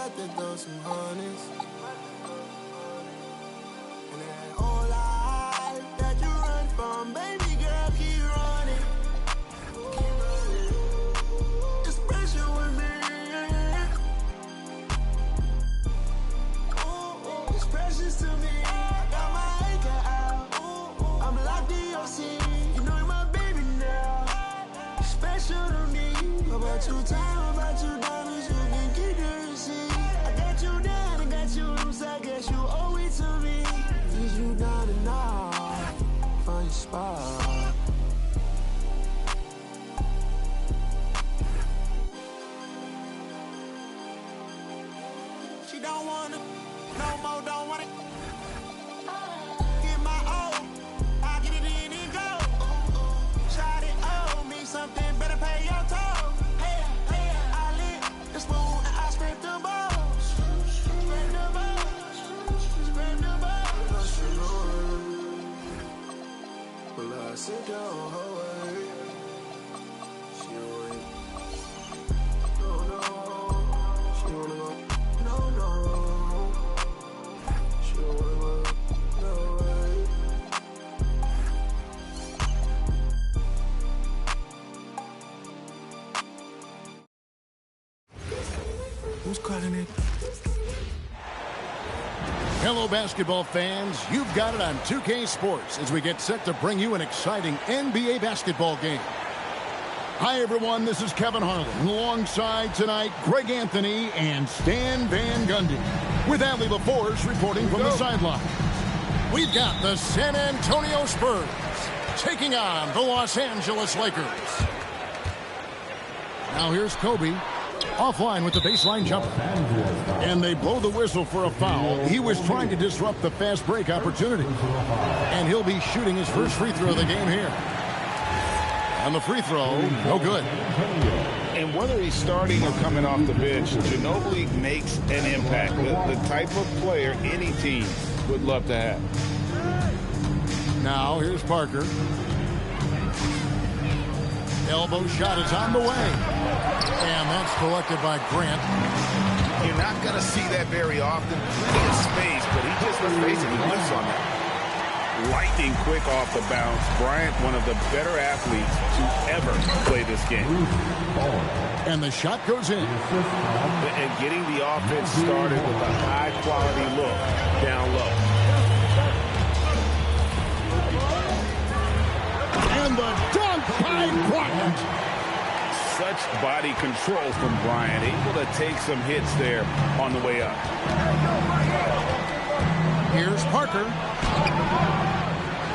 about to throw some hundreds. And that whole life that you run from, baby girl, keep running. It's pressure with me. Ooh, it's precious to me. I got my anchor out. I'm locked in your seat. You know you're my baby now. Special to me. About your time, about your diamonds, you can keep the receipt. I got you down, I got you loose, I guess you owe it to me. Is you down and out, find your spot. She don't want it, no more, don't want it. Get my own, I get it in and go. Shot it, owe me something, better pay your toll. Sit down, away. She went. No, no. She wanna go. No, no. She wanna go. No way. Who's calling it? Hello, basketball fans. You've got it on 2K Sports as we get set to bring you an exciting NBA basketball game. Hi, everyone. This is Kevin Harlan. Alongside tonight, Greg Anthony and Stan Van Gundy. With Allie LaForce reporting from the sideline. We've got the San Antonio Spurs taking on the Los Angeles Lakers. Now here's Kobe. Offline with the baseline jumper. And they blow the whistle for a foul. He was trying to disrupt the fast break opportunity. And he'll be shooting his first free throw of the game here. On the free throw, no good. And whether he's starting or coming off the bench, Ginobili makes an impact. The type of player any team would love to have. Now here's Parker. Elbow shot is on the way. And that's collected by Grant. You're not going to see that very often. Plenty of space, but he just was basically loose on that. Lightning quick off the bounce. Bryant, one of the better athletes to ever play this game. And the shot goes in. And getting the offense started with a high-quality look down low. And the dunk by Bryant. Such body control from Bryant, able to take some hits there on the way up. Here's Parker.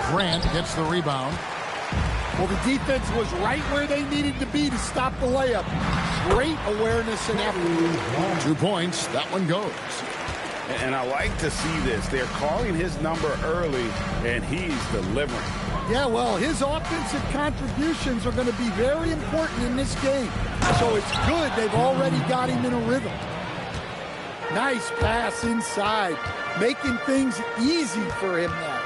Grant gets the rebound. Well, the defense was right where they needed to be to stop the layup. Great awareness and effort. 2 points. That one goes. And I like to see this. They're calling his number early, and he's delivering. Yeah, well, his offensive contributions are going to be very important in this game. So it's good they've already got him in a rhythm. Nice pass inside, making things easy for him now.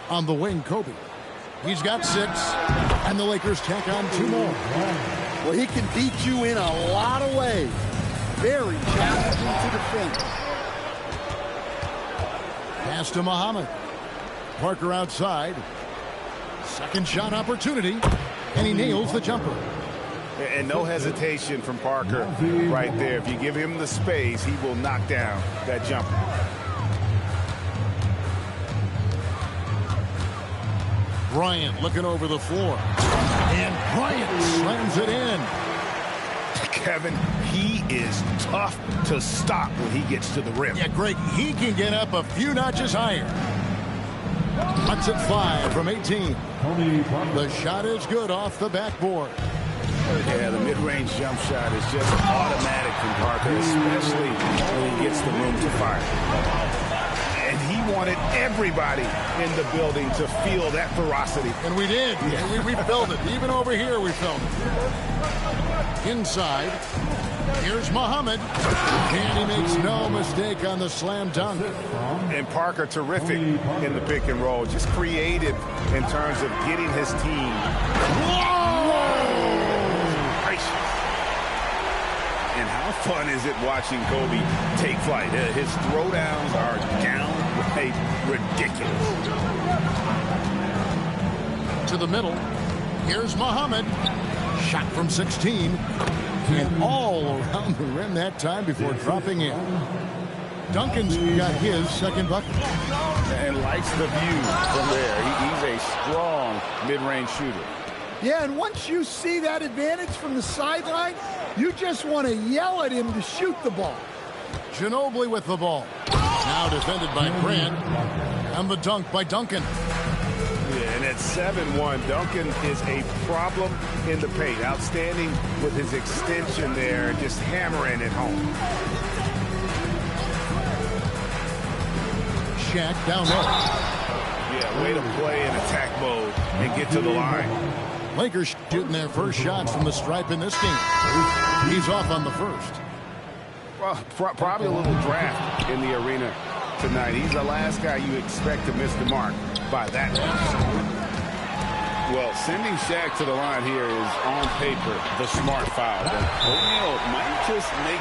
On the wing, Kobe. He's got 6, and the Lakers tack on 2 more. Well, he can beat you in a lot of ways. Very challenging to defend. Pass to Muhammad. Parker outside. Second shot opportunity, and he nails the jumper. And no hesitation from Parker right there. If you give him the space, he will knock down that jumper. Bryant looking over the floor. And Bryant slams it in. Kevin, he is tough to stop when he gets to the rim. Yeah, Greg, he can get up a few notches higher. Puts it 5 from 18. The shot is good off the backboard. Yeah, the mid-range jump shot is just automatic from Parker, especially when he gets the room to fire. And he wanted everybody in the building to feel that ferocity. And we did. Yeah. We felt it. Even over here, we felt it. Inside, here's Muhammad. And he makes no mistake on the slam dunk. And Parker, terrific in the pick and roll. Just creative in terms of getting his team. Whoa! Gracious. Man, how fun is it watching Kobe take flight? His throwdowns are downright ridiculous. To the middle. Here's Muhammad. Shot from 16. And all around the rim that time before dropping in. Duncan's got his second bucket. And likes the view from there. He's a strong mid-range shooter. Yeah, and once you see that advantage from the sideline, you just want to yell at him to shoot the ball. Ginobili with the ball. Now defended by Grant. And the dunk by Duncan. Yeah, and at 7-1, Duncan is a problem in the paint. Outstanding with his extension there, just hammering it home. Shaq down low. Yeah, way to play in attack mode and get to the line. Lakers shooting their first shots from the stripe in this game. He's off on the first. Well, probably a little draft in the arena tonight. He's the last guy you expect to miss the mark by that much. Well, sending Shaq to the line here is on paper the smart foul. But O'Neal might just make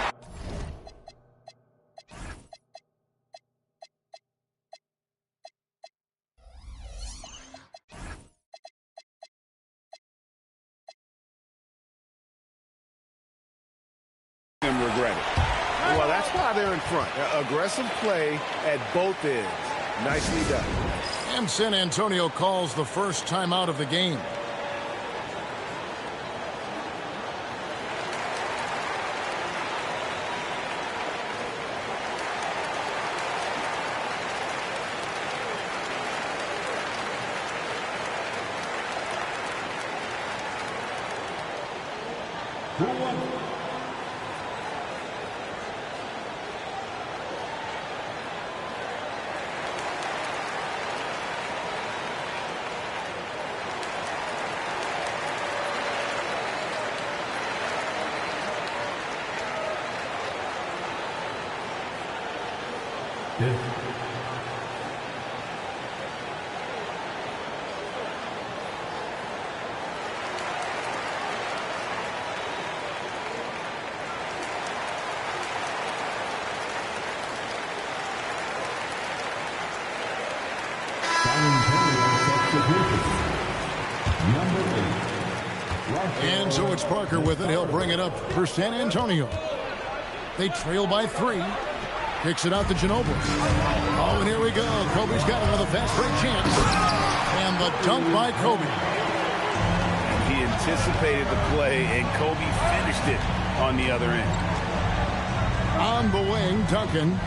him regret it. Well, that's why they're in front. Aggressive play at both ends. Nicely done. And San Antonio calls the first timeout of the game. And so it's Parker with it. He'll bring it up for San Antonio. They trail by 3. Kicks it out to Ginobili. Oh, and here we go. Kobe's got another fast break chance. And the dunk by Kobe. He anticipated the play, and Kobe finished it on the other end. On the wing, Duncan.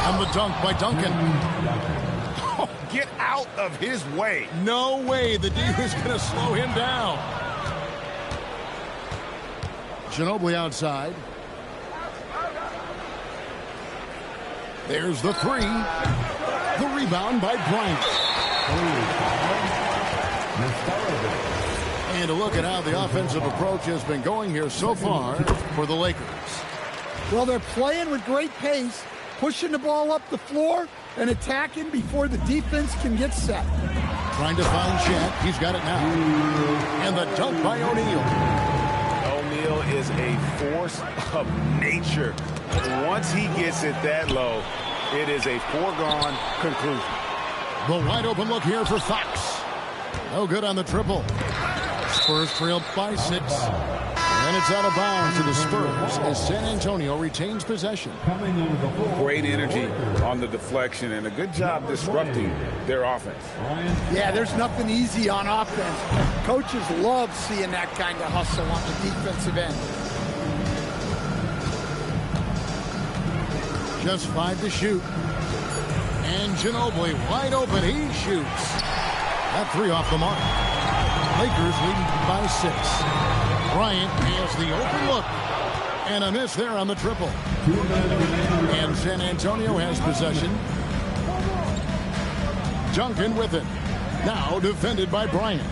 And the dunk by Duncan. Oh, get out of his way. No way the D is going to slow him down. Ginobili outside. There's the 3. The rebound by Bryant. And a look at how the offensive approach has been going here so far for the Lakers. Well, they're playing with great pace, pushing the ball up the floor and attacking before the defense can get set. Trying to find Shaq. He's got it now. And the dunk by O'Neal. O'Neal is a force of nature. Once he gets it that low, it is a foregone conclusion. The wide open look here for Fox. No good on the triple. Spurs trail by 6. And it's out of bounds to the Spurs as San Antonio retains possession. Great energy on the deflection and a good job disrupting their offense. Yeah, there's nothing easy on offense. Coaches love seeing that kind of hustle on the defensive end. Just 5 to shoot. And Ginobili wide open. He shoots. That 3 off the mark. Lakers leading by 6. Bryant has the open look. And a miss there on the triple. And San Antonio has possession. Duncan with it. Now defended by Bryant.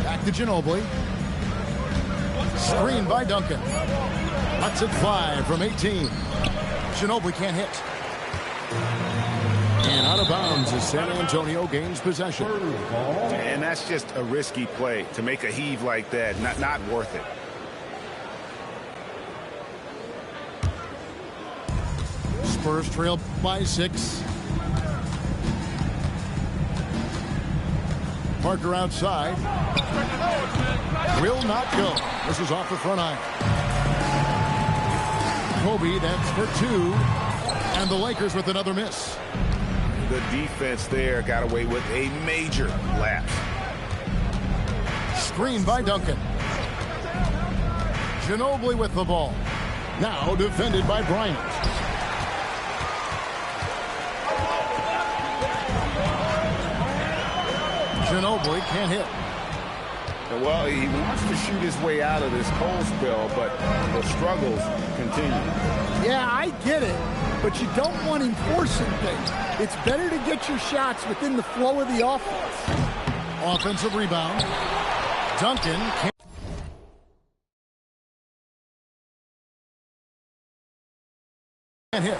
Back to Ginobili. Screen by Duncan. Lets it fly from 18. Ginobili can't hit. And out of bounds as San Antonio gains possession. And that's just a risky play to make a heave like that. Not worth it. Spurs trail by 6. Parker outside. Will not go. This is off the front iron. Kobe, that's for 2. And the Lakers with another miss. The defense there got away with a major lapse. Screen by Duncan. Ginobili with the ball. Now defended by Bryant. Ginobili can't hit. Well, he wants to shoot his way out of this cold spell, but the struggles continue. Yeah, I get it, but you don't want him forcing things. It's better to get your shots within the flow of the offense. Offensive rebound. Duncan can't hit.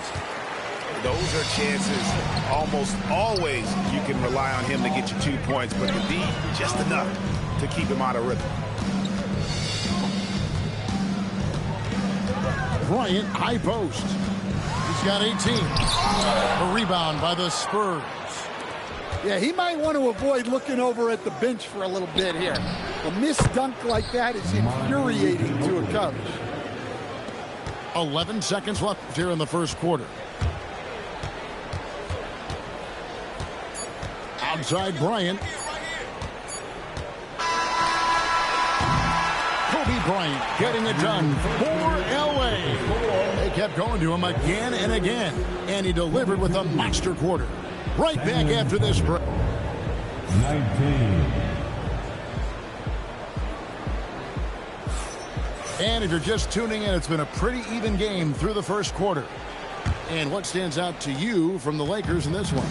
Those are chances almost always you can rely on him to get you 2 points, but the D, just enough to keep him out of rhythm. Bryant, high post. He's got 18. A rebound by the Spurs. Yeah, he might want to avoid looking over at the bench for a little bit here. A missed dunk like that is infuriating to a coach. 11 seconds left here in the first quarter. Outside Bryant. Kobe Bryant getting it done for LA. They kept going to him again and again, and he delivered with a monster quarter. Right back after this break. 19. And if you're just tuning in, it's been a pretty even game through the first quarter. And what stands out to you from the Lakers in this one?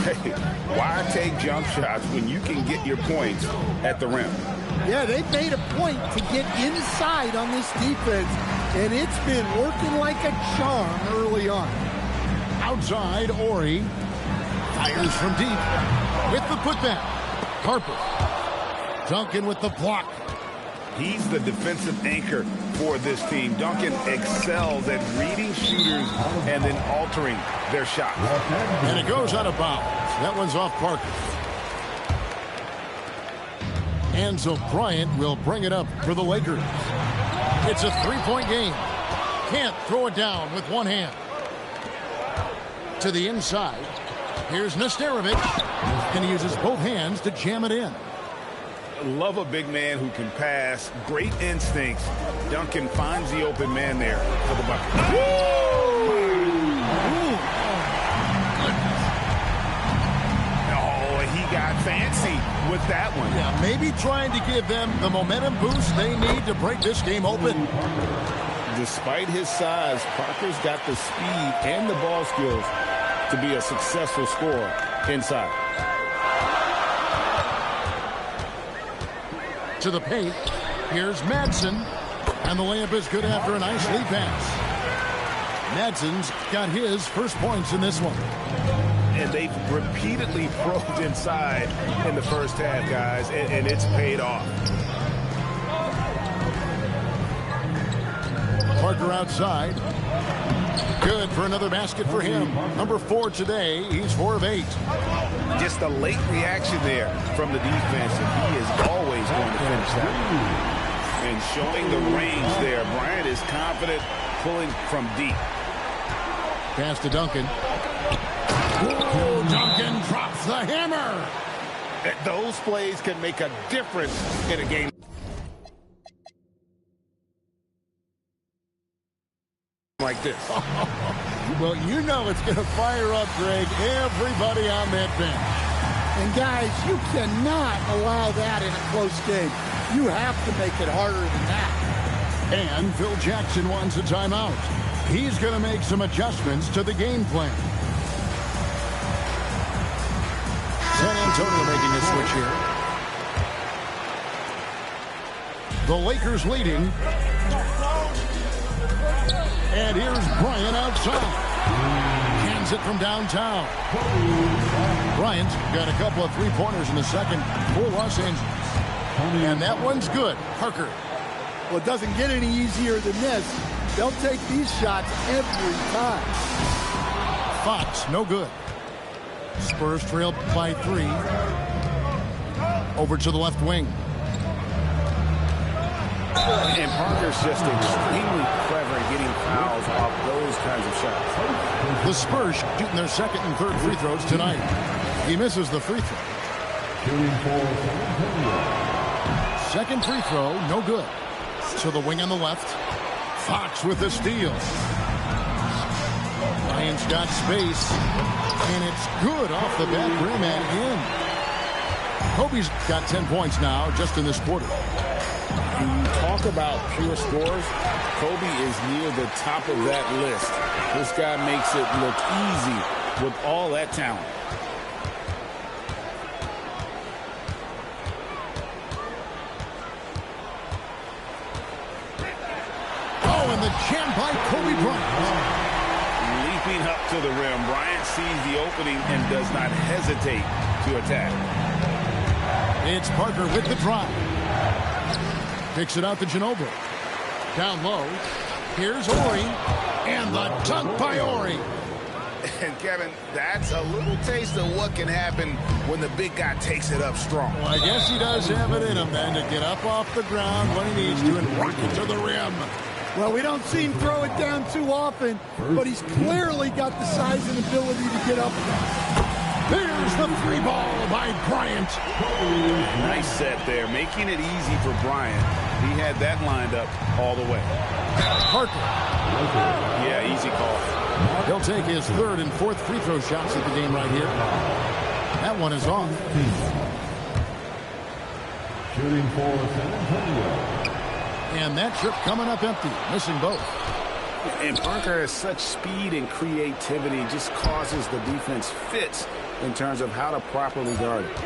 Hey, why take jump shots when you can get your points at the rim? Yeah, they made a point to get inside on this defense, and it's been working like a charm early on. Outside, Ori fires from deep with the putback. Harper. Duncan with the block. He's the defensive anchor for this team. Duncan excels at reading shooters and then altering their shot. And it goes out of bounds. That one's off Parker. And so Bryant will bring it up for the Lakers. It's a three-point game. Can't throw it down with one hand. To the inside. Here's Nesterovic. And he uses both hands to jam it in. Love a big man who can pass. Great instincts. Duncan finds the open man there for the bucket. Oh, he got fancy with that one. Yeah, maybe trying to give them the momentum boost they need to break this game open. Despite his size, Parker's got the speed and the ball skills to be a successful scorer inside. To the paint. Here's Madsen. And the layup is good after a nice lead pass. Madsen's got his first points in this one. And they've repeatedly probed inside in the first half, guys, and it's paid off. Parker outside. Good for another basket for him. Number 4 today. He's 4 of 8. Just a late reaction there from the defense, and he is always going to finish that. And showing the range there. Bryant is confident pulling from deep. Pass to Duncan. Ooh, Duncan drops the hammer. Those plays can make a difference in a game. Like this. Well, you know it's going to fire up, Greg, everybody on that bench. And guys, you cannot allow that in a close game. You have to make it harder than that. And Phil Jackson wants a timeout. He's going to make some adjustments to the game plan. San Antonio making a switch here. The Lakers leading. And here's Bryant outside. Can't Sends it from downtown. Bryant's got a couple of three-pointers in the second for Los Angeles. And that one's good. Parker. Well, it doesn't get any easier than this. They'll take these shots every time. Fox, no good. Spurs trail by 3. Over to the left wing. And Parker's just extremely clever at getting fouls off those kinds of shots. The Spurs shooting their second and third free throws tonight. He misses the free throw. Second free throw, no good. To the wing on the left. Fox with the steal. Bryant's got space. And it's good off the back rim and in. Kobe's got 10 points now just in this quarter. When you talk about pure scores, Kobe is near the top of that list. This guy makes it look easy with all that talent. Oh, and the jam by Kobe Bryant. Leaping up to the rim, Bryant sees the opening and does not hesitate to attack. It's Parker with the drive. Kicks it out to Ginobili. Down low. Here's Ori. And the dunk by Ori. And Kevin, that's a little taste of what can happen when the big guy takes it up strong. Well, I guess he does have it in him then to get up off the ground when he needs to and rock it to the rim. Well, we don't see him throw it down too often, but he's clearly got the size and ability to get up there. There's the free ball by Bryant. Nice set there, making it easy for Bryant. He had that lined up all the way. Parker. Yeah, easy call. He'll take his third and fourth free throw shots at the game right here. That one is off. Shooting for San Antonio. And that trip coming up empty, missing both. And Parker has such speed and creativity, just causes the defense fits in terms of how to properly guard it.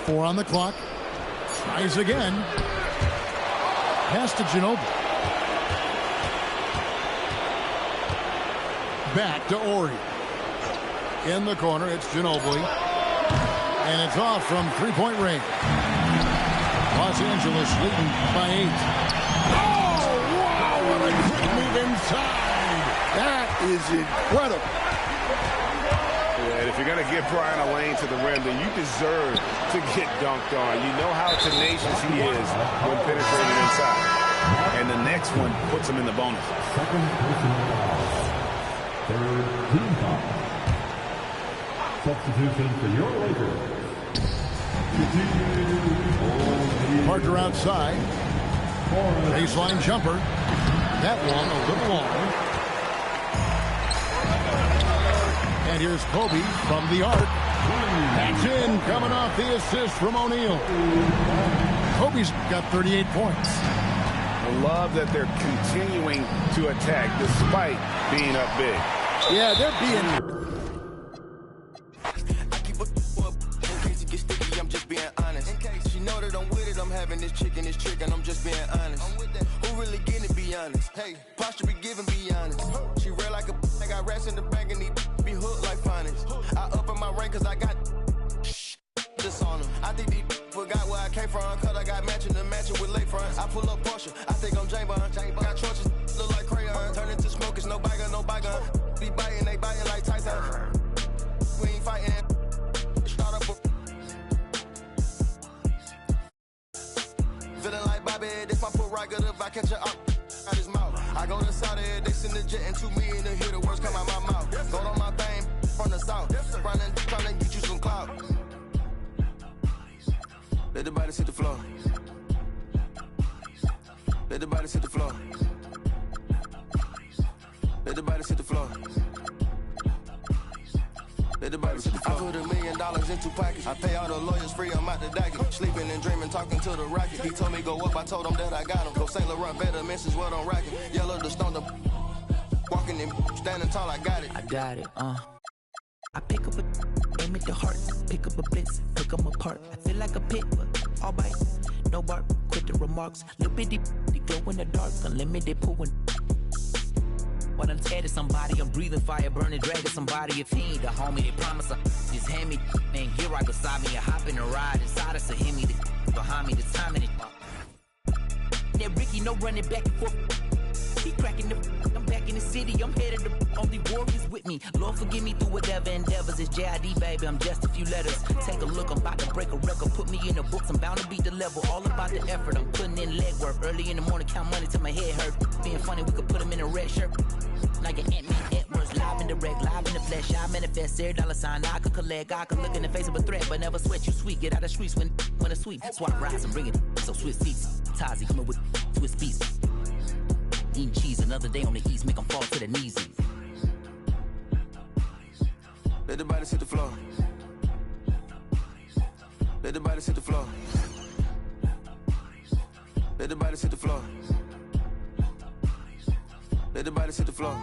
4 on the clock. Tries again. Pass to Ginobili. Back to Ori. In the corner, it's Ginobili. And it's off from three-point range. Los Angeles leading by 8. Oh, wow, what a quick move inside. That is incredible. Yeah, and if you're going to give Bryant a lane to the rim, then you deserve to get dunked on. You know how tenacious he is when penetrating inside. And the next one puts him in the bonus. Second personal foul. Third team foul. Substitution for your Lakers. Parker outside. Baseline jumper. That one a little long. And here's Kobe from the arc. That's in, coming off the assist from O'Neal. Kobe's got 38 points. I love that they're continuing to attack despite being up big. Yeah, they're being... I keep a in case it gets sticky, I'm just being honest. In case she know that I'm with it, I'm having this chick and this trick, and I'm just being honest. Who really getting it, be honest? Hey, posture be giving, be honest. She real like a I got rats in the bank and these be hooked like finance. I up in my rank cause I got this on them. I think these forgot where I came from, cause I got matching with lakefronts. I pull up Porsche, I think I'm Jane Bond. Got torches, look like crayon. Turn into smoke, it's no bygone, no bygone. Be biting, they biting like Tyson. We ain't fighting. Start up feeling like Bobby, if I put right good if I catch her up out his mouth. I go to Saudi, they send the jet and 2 million to hear the words come out my mouth. Go on my thing from the south, running, trying to get you some clout. Let the body hit the floor. Let the body hit the floor. Let the body hit the floor. Let the body hit the floor. I put $1 million in 2 pockets. I pay all the lawyers free, I'm out the daggett. Sleeping and dreaming, talking to the rocket. He told me go up, I told him that I got him. Go St. Laurent, better misses what I'm rocking. Yellow the stone, the walking and standing tall, I got it. I got it, I pick up a aim at the heart, pick up a blitz, pick them apart. I feel like a pit, but all bite, no bark, quit the remarks. Little bitty, they glow in the dark, unlimited pooling. When I'm tearing somebody, I'm breathing fire, burning, dragging somebody. If he ain't the homie, they promise her. Just hand me, man, get right beside me. I hop in a ride inside us, so hit me behind me, the timing it. That Ricky, no running back and forth. He cracking the. I'm back in the city. I'm headed to only warriors with me. Lord forgive me through whatever endeavors. It's JID, baby. I'm just a few letters. Take a look. I'm about to break a record. Put me in the books. I'm bound to beat the level. All about the effort. I'm putting in leg work. Early in the morning, count money till my head hurt. Being funny, we could put him in a red shirt. Like an Ant-Man Edwards, live in the reg, live in the flesh. I manifest every dollar sign I could collect. I could look in the face of a threat, but never sweat. You sweet, get out of the streets when it's sweet. Swap rides and bring it. So Swiss seats. Tazi coming with Swiss beats. Eating cheese, another day on the east, make them fall to their knees. Let the body hit the floor. Let the body hit the floor. Let the body hit the floor. Let the body hit the floor.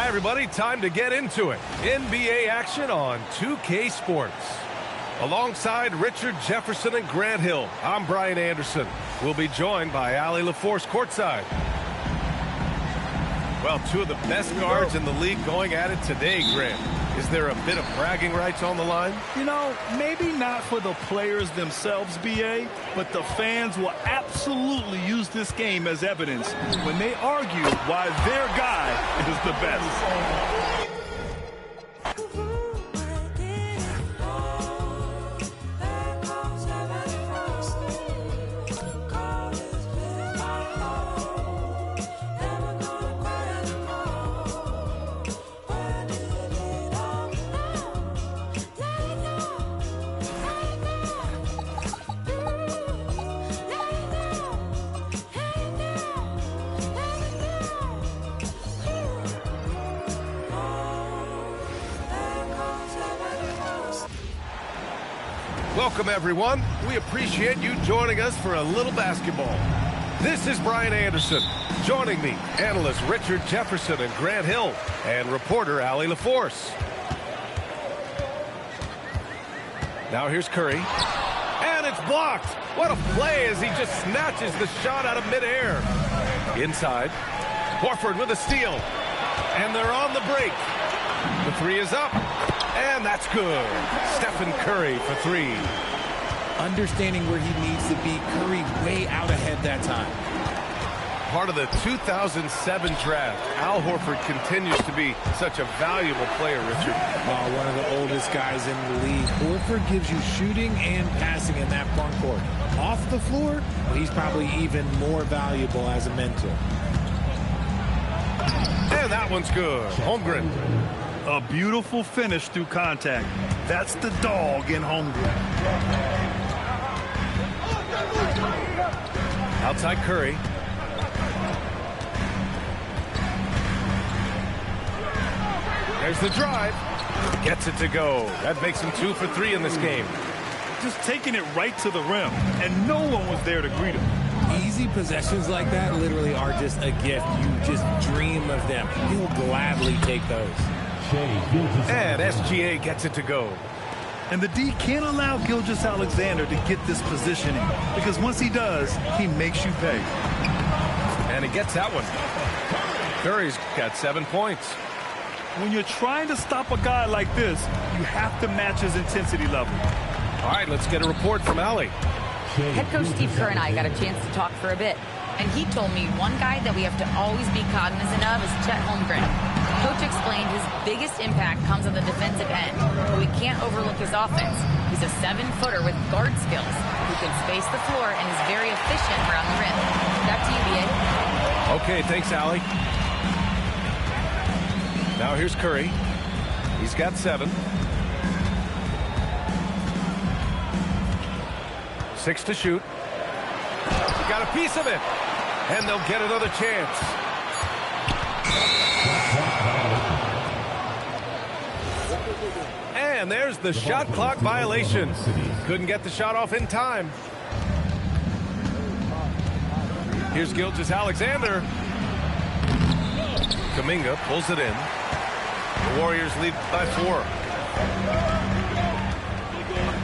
Hi, everybody. Time to get into it. NBA action on 2K Sports. Alongside Richard Jefferson and Grant Hill, I'm Brian Anderson. We'll be joined by Allie LaForce courtside. Well, two of the best guards in the league going at it today, Grant. Is there a bit of bragging rights on the line? You know, maybe not for the players themselves, BA, but the fans will absolutely use this game as evidence when they argue why their guy is the best. Welcome, everyone. We appreciate you joining us for a little basketball. This is Brian Anderson. Joining me, analysts Richard Jefferson and Grant Hill, and reporter Allie LaForce. Now here's Curry. And it's blocked. What a play as he just snatches the shot out of midair. Inside. Horford with a steal. And they're on the break. The three is up. And that's good. Stephen Curry for three. Understanding where he needs to be, Curry way out ahead that time. Part of the 2007 draft, Al Horford continues to be such a valuable player, Richard. One of the oldest guys in the league. Horford gives you shooting and passing in that front court. Off the floor, he's probably even more valuable as a mentor. And that one's good. Holmgren. A beautiful finish through contact. That's the dog in Holmgren. Outside Curry. There's the drive. Gets it to go. That makes him 2 for 3 in this game. Just taking it right to the rim, and no one was there to greet him. Easy possessions like that literally are just a gift. You just dream of them. He'll gladly take those. And SGA gets it to go. And the D can't allow Gilgeous-Alexander to get this positioning, because once he does, he makes you pay. And he gets that one. Curry's got 7 points. When you're trying to stop a guy like this, you have to match his intensity level. All right, let's get a report from Allie. Head coach Steve Kerr and I got a chance to talk for a bit, and he told me one guy that we have to always be cognizant of is Chet Holmgren. Coach explained his biggest impact comes on the defensive end, but we can't overlook his offense. He's a 7-footer with guard skills who can space the floor and is very efficient around the rim. Back to you, BA. Okay, thanks, Allie. Now here's Curry. He's got 7. 6 to shoot. He got a piece of it. And they'll get another chance. And there's the shot clock violation. Couldn't get the shot off in time. Here's Gilgeous-Alexander. Kuminga pulls it in. The Warriors lead by 4.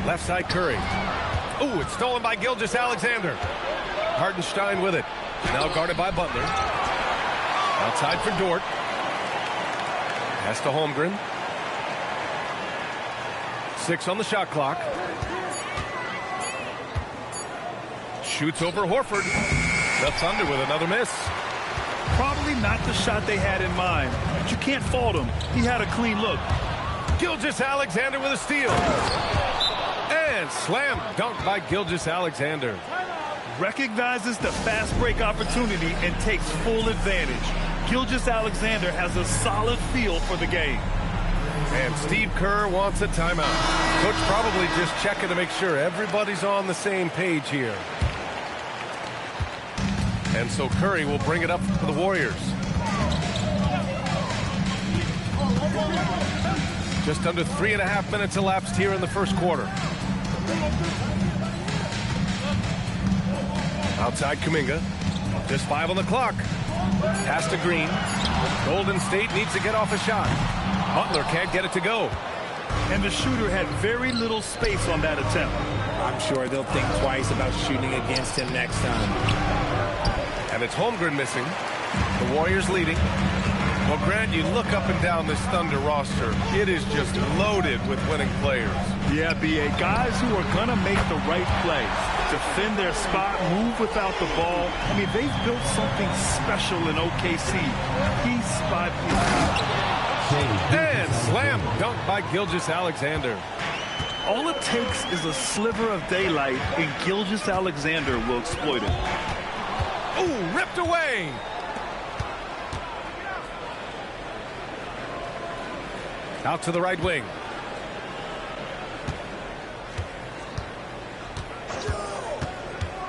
Left side Curry. Ooh, it's stolen by Gilgeous-Alexander. Hartenstein with it. Now guarded by Butler. Outside for Dort. Pass to Holmgren. 6 on the shot clock. Shoots over Horford. The Thunder with another miss. Probably not the shot they had in mind, but you can't fault him. He had a clean look. Gilgeous-Alexander with a steal. And slam dunk by Gilgeous-Alexander. Recognizes the fast break opportunity and takes full advantage. Gilgeous-Alexander has a solid feel for the game. And Steve Kerr wants a timeout. Coach probably just checking to make sure everybody's on the same page here. And so Curry will bring it up for the Warriors. Just under 3.5 minutes elapsed here in the first quarter. Outside Kuminga. Just 5 on the clock. Pass to Green. Golden State needs to get off a shot. Butler can't get it to go. And the shooter had very little space on that attempt. I'm sure they'll think twice about shooting against him next time. And it's Holmgren missing. The Warriors leading. Well, Grant, you look up and down this Thunder roster. It is just loaded with winning players. Yeah, B.A. Guys who are going to make the right play. Defend their spot, move without the ball. I mean, they've built something special in OKC. Piece by piece. And slam dunk by Gilgeous-Alexander. All it takes is a sliver of daylight, and Gilgeous-Alexander will exploit it. Oh, ripped away. Out to the right wing.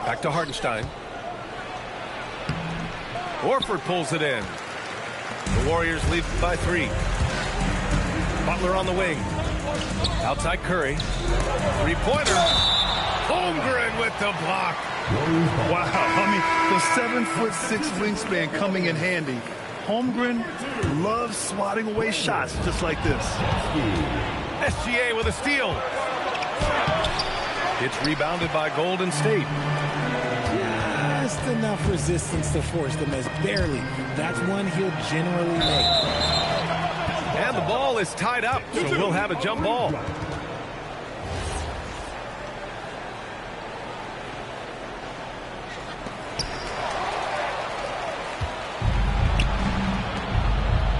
Back to Hartenstein. Horford pulls it in. The Warriors lead by 3. Butler on the wing. Outside Curry. Three-pointer. Holmgren with the block. Wow, I mean, the 7'6" wingspan coming in handy. Holmgren loves swatting away shots just like this. SGA with a steal. It's rebounded by Golden State. Just enough resistance to force the miss. Barely. That's one he'll generally make. And the ball is tied up, so we'll have a jump ball.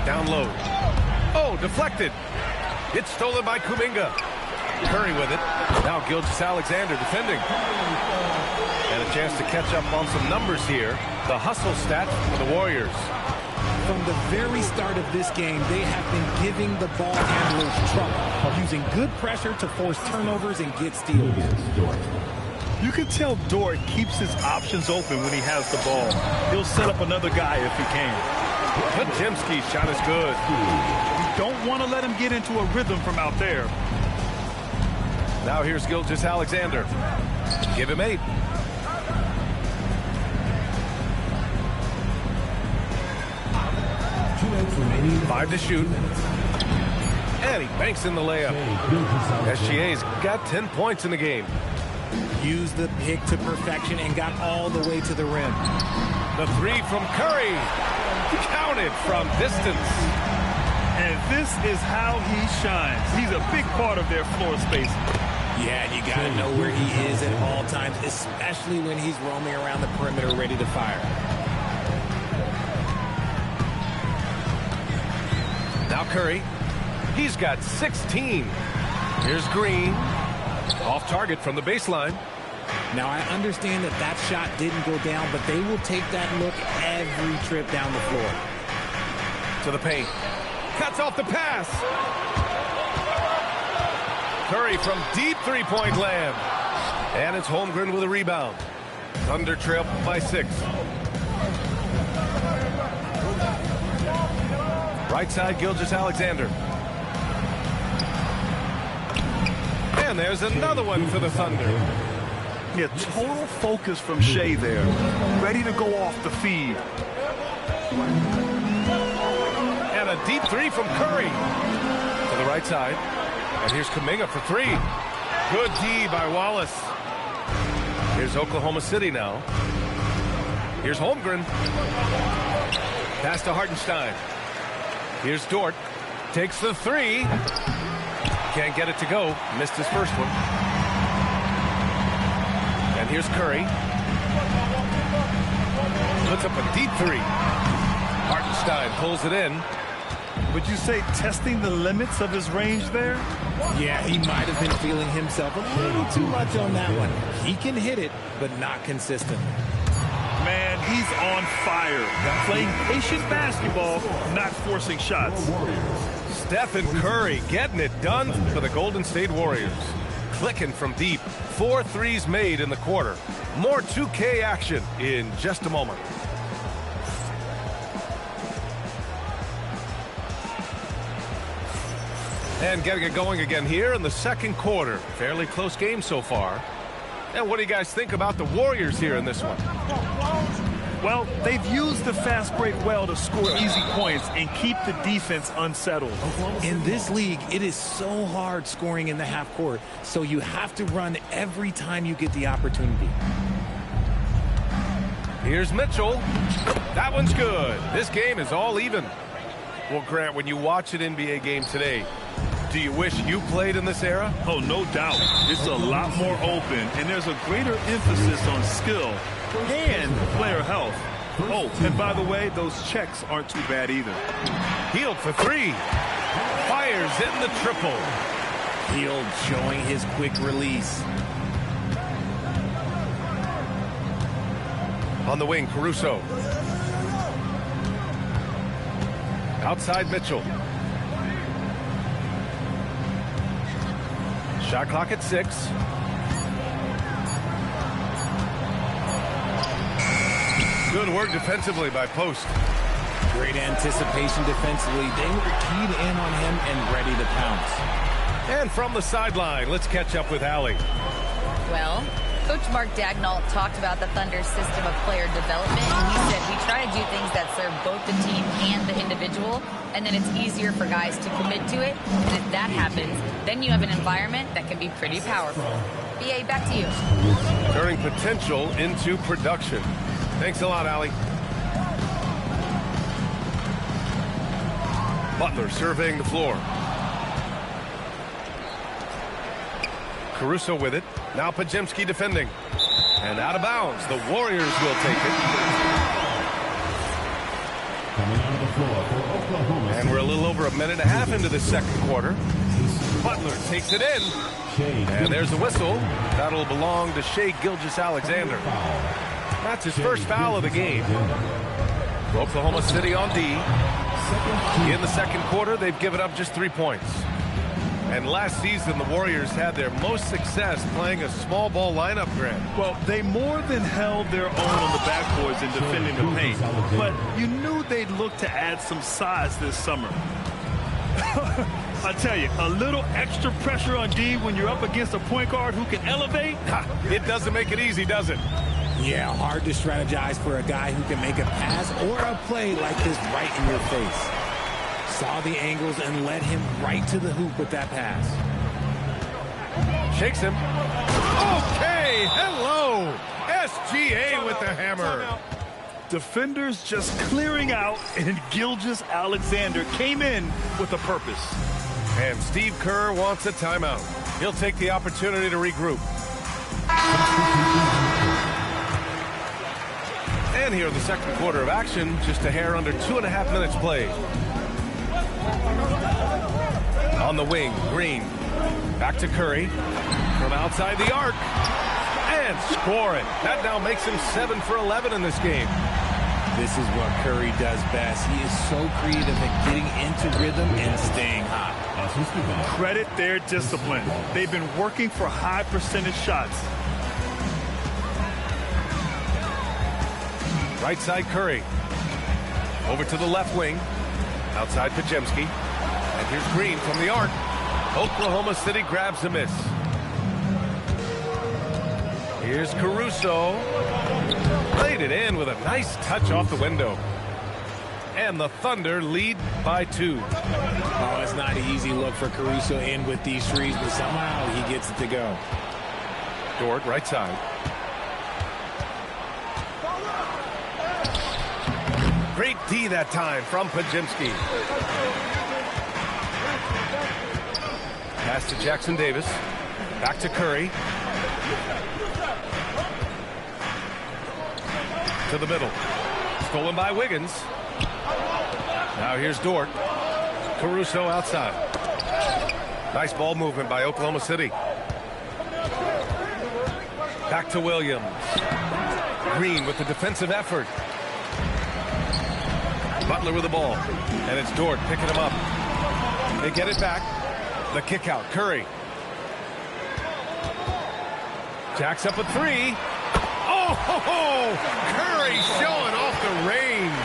Down low. Oh, deflected. It's stolen by Kuminga. Curry with it. Now Gilgeous-Alexander defending. And a chance to catch up on some numbers here. The hustle stat for the Warriors. From the very start of this game, they have been giving the ball handlers trouble, using good pressure to force turnovers and get steals. You can tell Dort keeps his options open when he has the ball. He'll set up another guy if he can. Podziemski's shot is good. You don't want to let him get into a rhythm from out there. Now here's Gilgeous-Alexander. Give him 8. Five to shoot. And he banks in the layup. SGA's got 10 points in the game. Used the pick to perfection and got all the way to the rim. The 3 from Curry. Counted from distance. And this is how he shines. He's a big part of their floor space. Yeah, you got to know where he is at all times, especially when he's roaming around the perimeter ready to fire. Now Curry. He's got 16. Here's Green. Off target from the baseline. Now, I understand that that shot didn't go down, but they will take that look every trip down the floor. To the paint. Cuts off the pass. Curry from deep three-point land. And it's Holmgren with a rebound. Thunder trail by 6. Right side, Gilgeous-Alexander. And there's another one for the Thunder. Yeah, total focus from Shea there. Ready to go off the feed. And a deep 3 from Curry. To the right side. And here's Kuminga for 3. Good D by Wallace. Here's Oklahoma City now. Here's Holmgren. Pass to Hartenstein. Here's Dort. Takes the 3. Can't get it to go. Missed his first one. And here's Curry. Puts up a deep 3. Hartenstein pulls it in. Would you say testing the limits of his range there? Yeah, he might have been feeling himself a little too much on that one. He can hit it, but not consistently. Man, he's on fire. Playing patient basketball, not forcing shots. Stephen Curry getting it done for the Golden State Warriors. Clicking from deep. 4 threes made in the quarter. More 2K action in just a moment. And getting it going again here in the second quarter. Fairly close game so far. And what do you guys think about the Warriors here in this one? Well, they've used the fast break well to score easy points and keep the defense unsettled. In this league, it is so hard scoring in the half court, so you have to run every time you get the opportunity. Here's Mitchell. That one's good. This game is all even. Well, Grant, when you watch an NBA game today, do you wish you played in this era? Oh, no doubt. It's a lot more open, and there's a greater emphasis on skill and player health. Oh, and by the way, those checks aren't too bad either. Hield for three. Fires in the triple. Hield showing his quick release. On the wing, Caruso. Outside Mitchell. Shot clock at 6. Good work defensively by Post. Great anticipation defensively. They were keyed in on him and ready to pounce. And from the sideline, let's catch up with Allie. Well, Coach Mark Dagnall talked about the Thunder's system of player development, and he said we try to do things that serve both the team and the individual, and then it's easier for guys to commit to it. And if that happens, then you have an environment that can be pretty powerful. BA, back to you. Turning potential into production. Thanks a lot, Allie. Butler surveying the floor. Caruso with it. Now Podziemski defending. And out of bounds. The Warriors will take it. And we're a little over a minute and a half into the second quarter. Butler takes it in. And there's the whistle. That'll belong to Shai Gilgeous-Alexander. That's his first foul of the game. Oklahoma City on D. In the second quarter, they've given up just 3 points. And last season, the Warriors had their most success playing a small ball lineup, Grant. Well, they more than held their own on the backboards in defending the paint. But you knew they'd look to add some size this summer. I tell you, a little extra pressure on D when you're up against a point guard who can elevate. It doesn't make it easy, does it? Yeah, hard to strategize for a guy who can make a pass or a play like this right in your face. Saw the angles and led him right to the hoop with that pass. Shakes him. Okay, hello. SGA with the hammer. Defenders just clearing out, and Gilgeous-Alexander came in with a purpose. And Steve Kerr wants a timeout. He'll take the opportunity to regroup. And here in the second quarter of action, just a hair under 2.5 minutes played. On the wing, Green. Back to Curry. From outside the arc. And score it. That now makes him 7 for 11 in this game. This is what Curry does best. He is so creative at getting into rhythm and staying hot. Credit their discipline. They've been working for high percentage shots. Right side Curry. Over to the left wing. Outside Podziemski. And here's Green from the arc. Oklahoma City grabs a miss. Here's Caruso. Played it in with a nice touch off the window. And the Thunder lead by 2. Oh, it's not an easy look for Caruso in with these threes, but somehow he gets it to go. Dort, right side. Great D that time from Podziemski. Pass to Jackson Davis. Back to Curry. To the middle. Stolen by Wiggins. Now here's Dort. Caruso outside. Nice ball movement by Oklahoma City. Back to Williams. Green with the defensive effort. Butler with the ball. And it's Dort picking him up. They get it back. The kick out. Curry. Jacks up a 3. Oh, Curry showing off the range.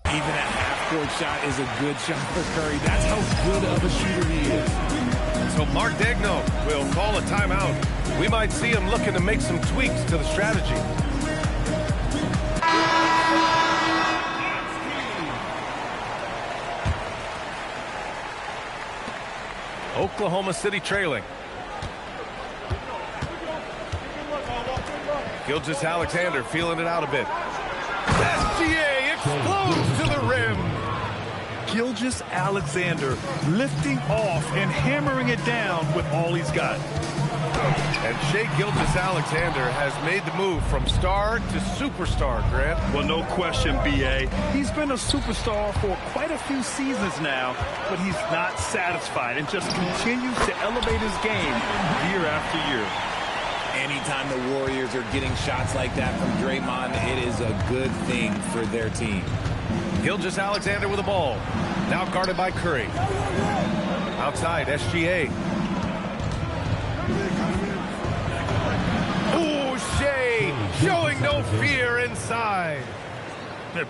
Even a half-court shot is a good shot for Curry. That's how good of a shooter he is. So Mark Dagnall will call a timeout. We might see him looking to make some tweaks to the strategy. Oklahoma City trailing. Gilgeous-Alexander feeling it out a bit. SGA explodes to the rim. Gilgeous-Alexander lifting off and hammering it down with all he's got. And Shai Gilgeous-Alexander has made the move from star to superstar, Grant. Well, no question, B.A. He's been a superstar for quite a few seasons now, but he's not satisfied and just continues to elevate his game year after year. Anytime the Warriors are getting shots like that from Draymond, it is a good thing for their team. Gilgeous-Alexander with the ball. Now guarded by Curry. Outside, SGA. Ooh, Shai showing no fear inside.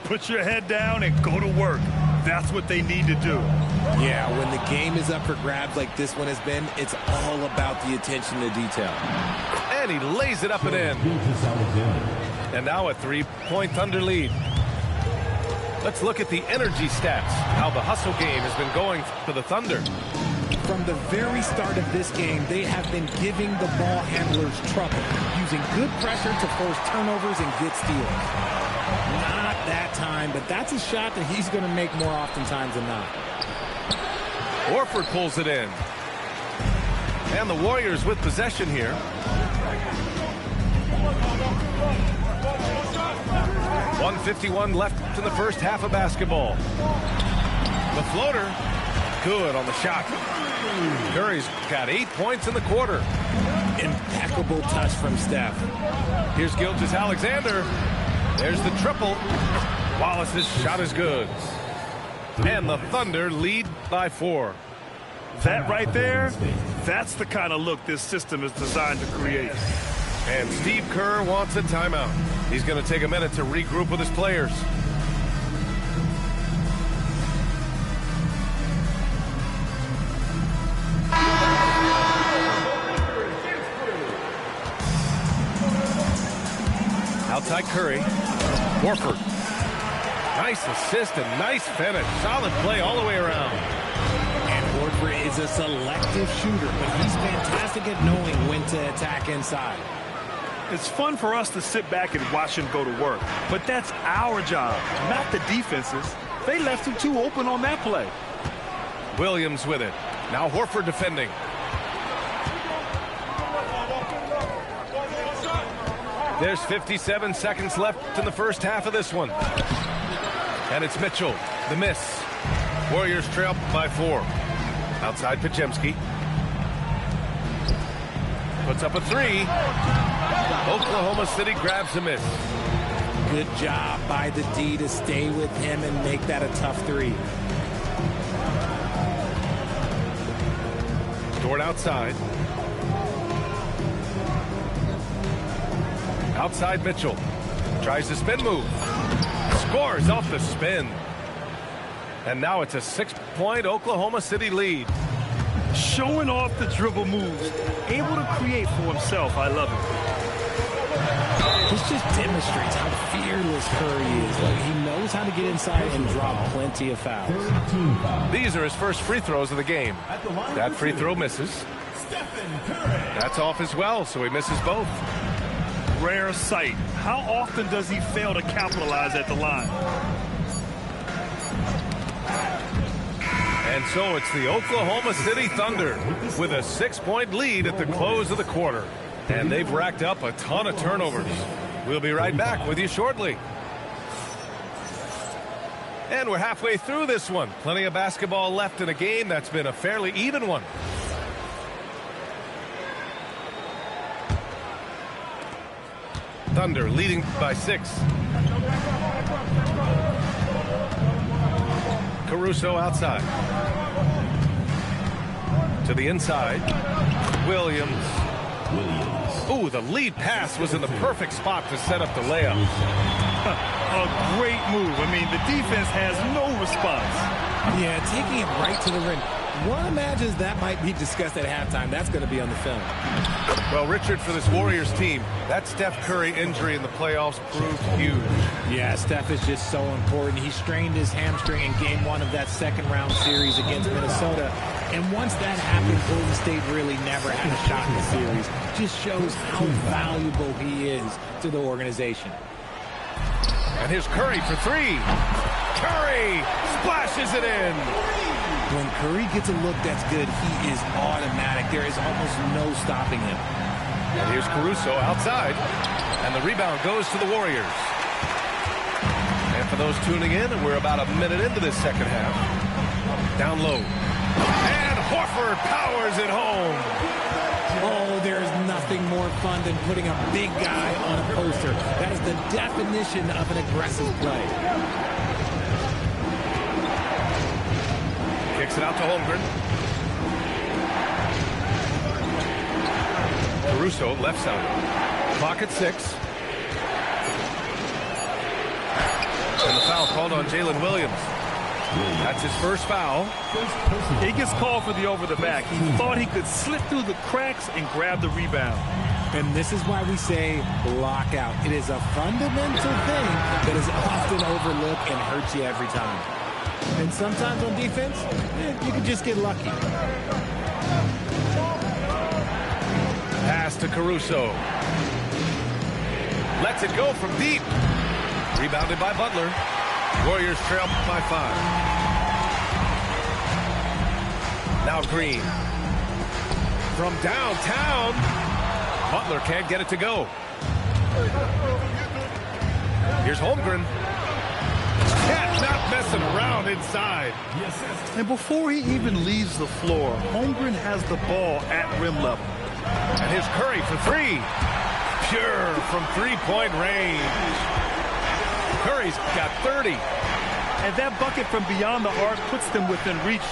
Put your head down and go to work. That's what they need to do. Yeah, when the game is up for grabs like this one has been, it's all about the attention to detail. And he lays it up and in. And now a 3-point Thunder lead. Let's look at the energy stats, how the hustle game has been going for the Thunder. From the very start of this game, they have been giving the ball handlers trouble, using good pressure to force turnovers and get steals. Not that time, but that's a shot that he's going to make more oftentimes than not. Horford pulls it in. And the Warriors with possession here. .151 left in the first half of basketball. The floater, good on the shot. Curry's got 8 points in the quarter. Impeccable touch from Steph. Here's Gilgeous-Alexander. There's the triple. Wallace's shot is good. And the Thunder lead by 4. That right there, that's the kind of look this system is designed to create. And Steve Kerr wants a timeout. He's going to take a minute to regroup with his players. Outside Curry. Horford. Nice assist and nice finish. Solid play all the way around. And Horford is a selective shooter, but he's fantastic at knowing when to attack inside. It's fun for us to sit back and watch him go to work, but that's our job, not the defense's. They left him too open on that play. Williams with it. Now Horford defending. There's 57 seconds left in the first half of this one. And it's Mitchell, the miss. Warriors trail by 4. Outside Podziemski. Puts up a 3. Oklahoma City grabs a miss. Good job by the D to stay with him and make that a tough 3. Dort outside. Outside Mitchell. Tries the spin move. Scores off the spin. And now it's a 6-point Oklahoma City lead. Showing off the dribble moves. Able to create for himself. I love it. This just demonstrates how fearless Curry is. Like, he knows how to get inside and draw plenty of fouls. These are his first free throws of the game. That free throw misses. That's off as well, so he misses both. Rare sight. How often does he fail to capitalize at the line? And so it's the Oklahoma City Thunder with a 6-point lead at the close of the quarter. And they've racked up a ton of turnovers. We'll be right back with you shortly. And we're halfway through this one. Plenty of basketball left in a game that's been a fairly even one. Thunder leading by 6. Caruso outside. To the inside. Williams. Ooh, the lead pass was in the perfect spot to set up the layup. A great move. I mean, the defense has no response. Yeah, taking it right to the rim. One imagines that might be discussed at halftime. That's going to be on the film. Well, Richard, for this Warriors team, that Steph Curry injury in the playoffs proved huge. Yeah, Steph is just so important. He strained his hamstring in game 1 of that second-round series against Minnesota. And once that happened, Golden State really never had a shot in the series. Just shows how valuable he is to the organization. And here's Curry for 3. Curry splashes it in. When Curry gets a look that's good, he is automatic. There is almost no stopping him. And here's Caruso outside. And the rebound goes to the Warriors. And for those tuning in, we're about a minute into this second half. Down low. And Horford powers it home. Oh, there's nothing more fun than putting a big guy on a poster. That is the definition of an aggressive play. Kicks it out to Holmgren. Caruso, left side. Clock at 6. And the foul called on Jalen Williams. That's his first foul. He gets called for the over-the-back. He thought he could slip through the cracks and grab the rebound. And this is why we say lockout. It is a fundamental thing that is often overlooked and hurts you every time. And sometimes on defense, you can just get lucky. Pass to Caruso. Lets it go from deep. Rebounded by Butler. Warriors trail by 5. Now Green. From downtown. Butler can't get it to go. Here's Holmgren. Cat not messing around inside. And before he even leaves the floor, Holmgren has the ball at rim level. And here's Curry for 3. Pure from three-point range. Curry's got 30. And that bucket from beyond the arc puts them within reach.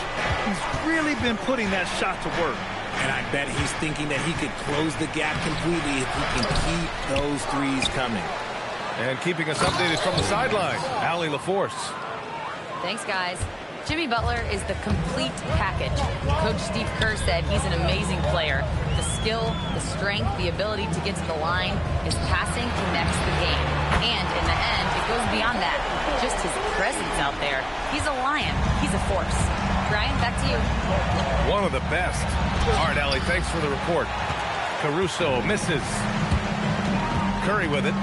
He's really been putting that shot to work. And I bet he's thinking that he could close the gap completely if he can keep those threes coming. And keeping us updated from the sideline, Allie LaForce. Thanks, guys. Jimmy Butler is the complete package. Coach Steve Kerr said he's an amazing player. The skill, the strength, the ability to get to the line, his passing connects the game. And in the end, it goes beyond that. Just his presence out there. He's a lion. He's a force. Brian, back to you. One of the best. All right, Allie, thanks for the report. Caruso misses. Curry with it.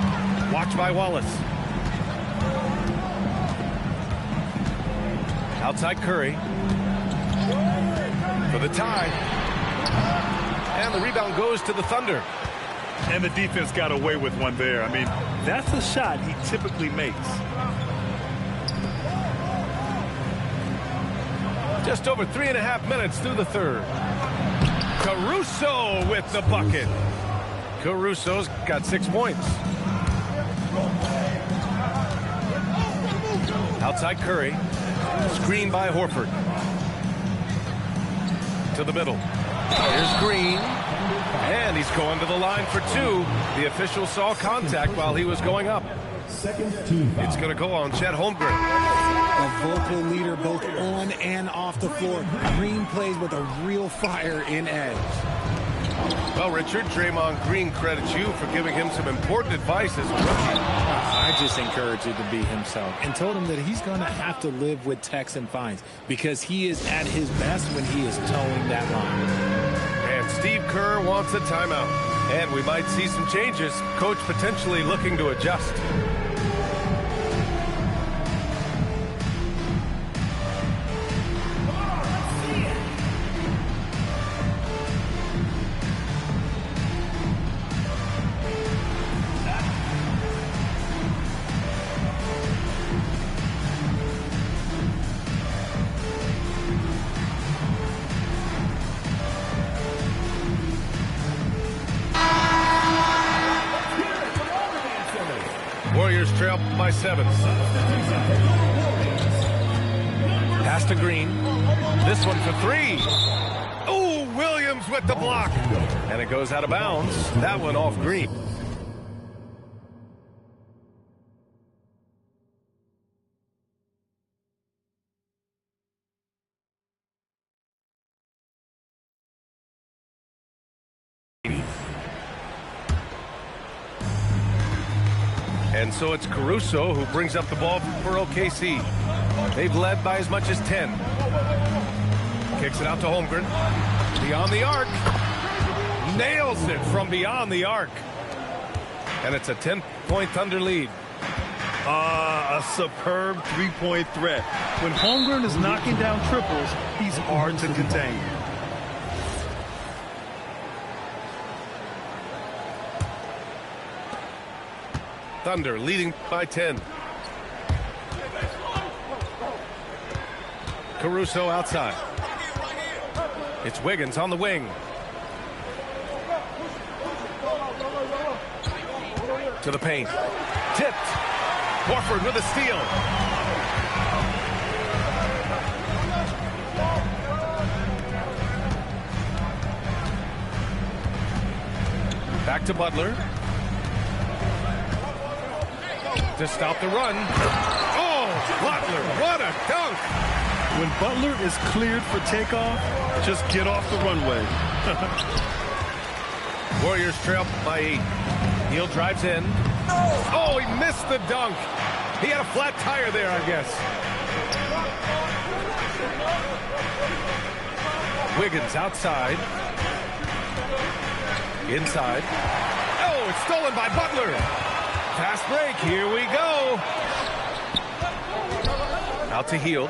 Watched by Wallace. Outside Curry. For the tie. And the rebound goes to the Thunder. And the defense got away with one there. I mean, that's a shot he typically makes. Just over 3.5 minutes through the third. Caruso with the bucket. Caruso's got 6 points. Outside Curry. Screen by Horford. To the middle. Here's Green. And he's going to the line for 2. The official saw contact while he was going up. It's going to go on Chet Holmgren. A vocal leader both on and off the floor. Green plays with a real fire in edge. Well, Richard, Draymond Green credits you for giving him some important advice as a rookie. I just encouraged him to be himself and told him that he's going to have to live with techs and fines because he is at his best when he is towing that line. And Steve Kerr wants a timeout. And we might see some changes. Coach potentially looking to adjust. Warriors trail by 7. Pass to Green. This one for 3. Oh, Williams with the block. And it goes out of bounds. That one off Green. And so it's Caruso who brings up the ball for OKC. They've led by as much as 10. Kicks it out to Holmgren. Beyond the arc. Nails it from beyond the arc. And it's a 10-point Thunder lead. A superb three-point threat. When Holmgren is knocking down triples, he's hard to contain. Thunder leading by 10. Caruso outside. It's Wiggins on the wing. To the paint. Tipped. Horford with a steal. Back to Butler. To stop the run. Oh, Butler, what a dunk! When Butler is cleared for takeoff, just get off the runway. Warriors trail by 8. Neal drives in. Oh, he missed the dunk. He had a flat tire there, I guess. Wiggins outside. Inside. Oh, it's stolen by Butler. Fast break, here we go. Out to Hield.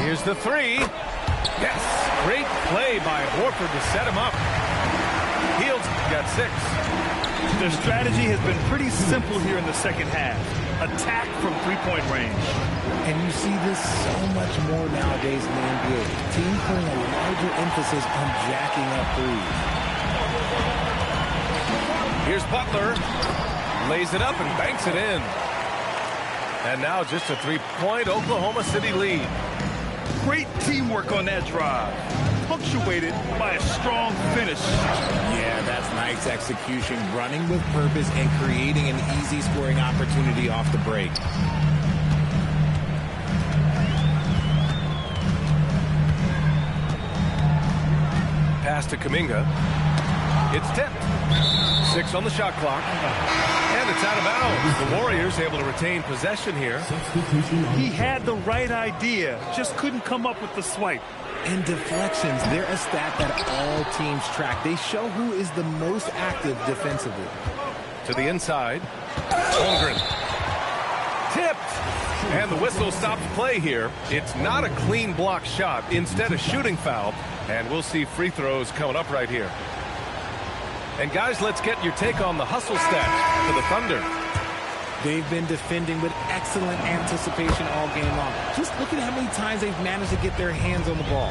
Here's the three. Yes, great play by Horford to set him up. Hield's got 6. Their strategy has been pretty simple here in the second half. Attack from three-point range. And you see this so much more nowadays in the NBA. Teams putting a larger emphasis on jacking up threes. Here's Butler. Lays it up and banks it in. And now just a 3-point Oklahoma City lead. Great teamwork on that drive. Punctuated by a strong finish. Yeah, that's nice execution. Running with purpose and creating an easy scoring opportunity off the break. Pass to Kuminga. It's tipped. 6 on the shot clock. And it's out of bounds. The Warriors able to retain possession here. He had the right idea, just couldn't come up with the swipe. And deflections, they're a stat that all teams track. They show who is the most active defensively. To the inside. Holmgren. Tipped. And the whistle stops play here. It's not a clean block shot. Instead, a shooting foul. And we'll see free throws coming up right here. And guys, let's get your take on the hustle stats for the Thunder. They've been defending with excellent anticipation all game long. Just look at how many times they've managed to get their hands on the ball.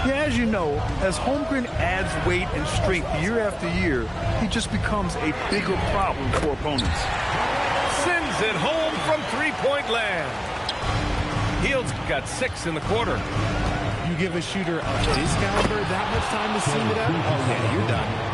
Yeah, as you know, as Holmgren adds weight and strength year after year, he just becomes a bigger problem for opponents. Sends it home from three-point land. Hield's got 6 in the quarter. You give a shooter of this caliber that much time to seam it up? Oh, yeah, you're done.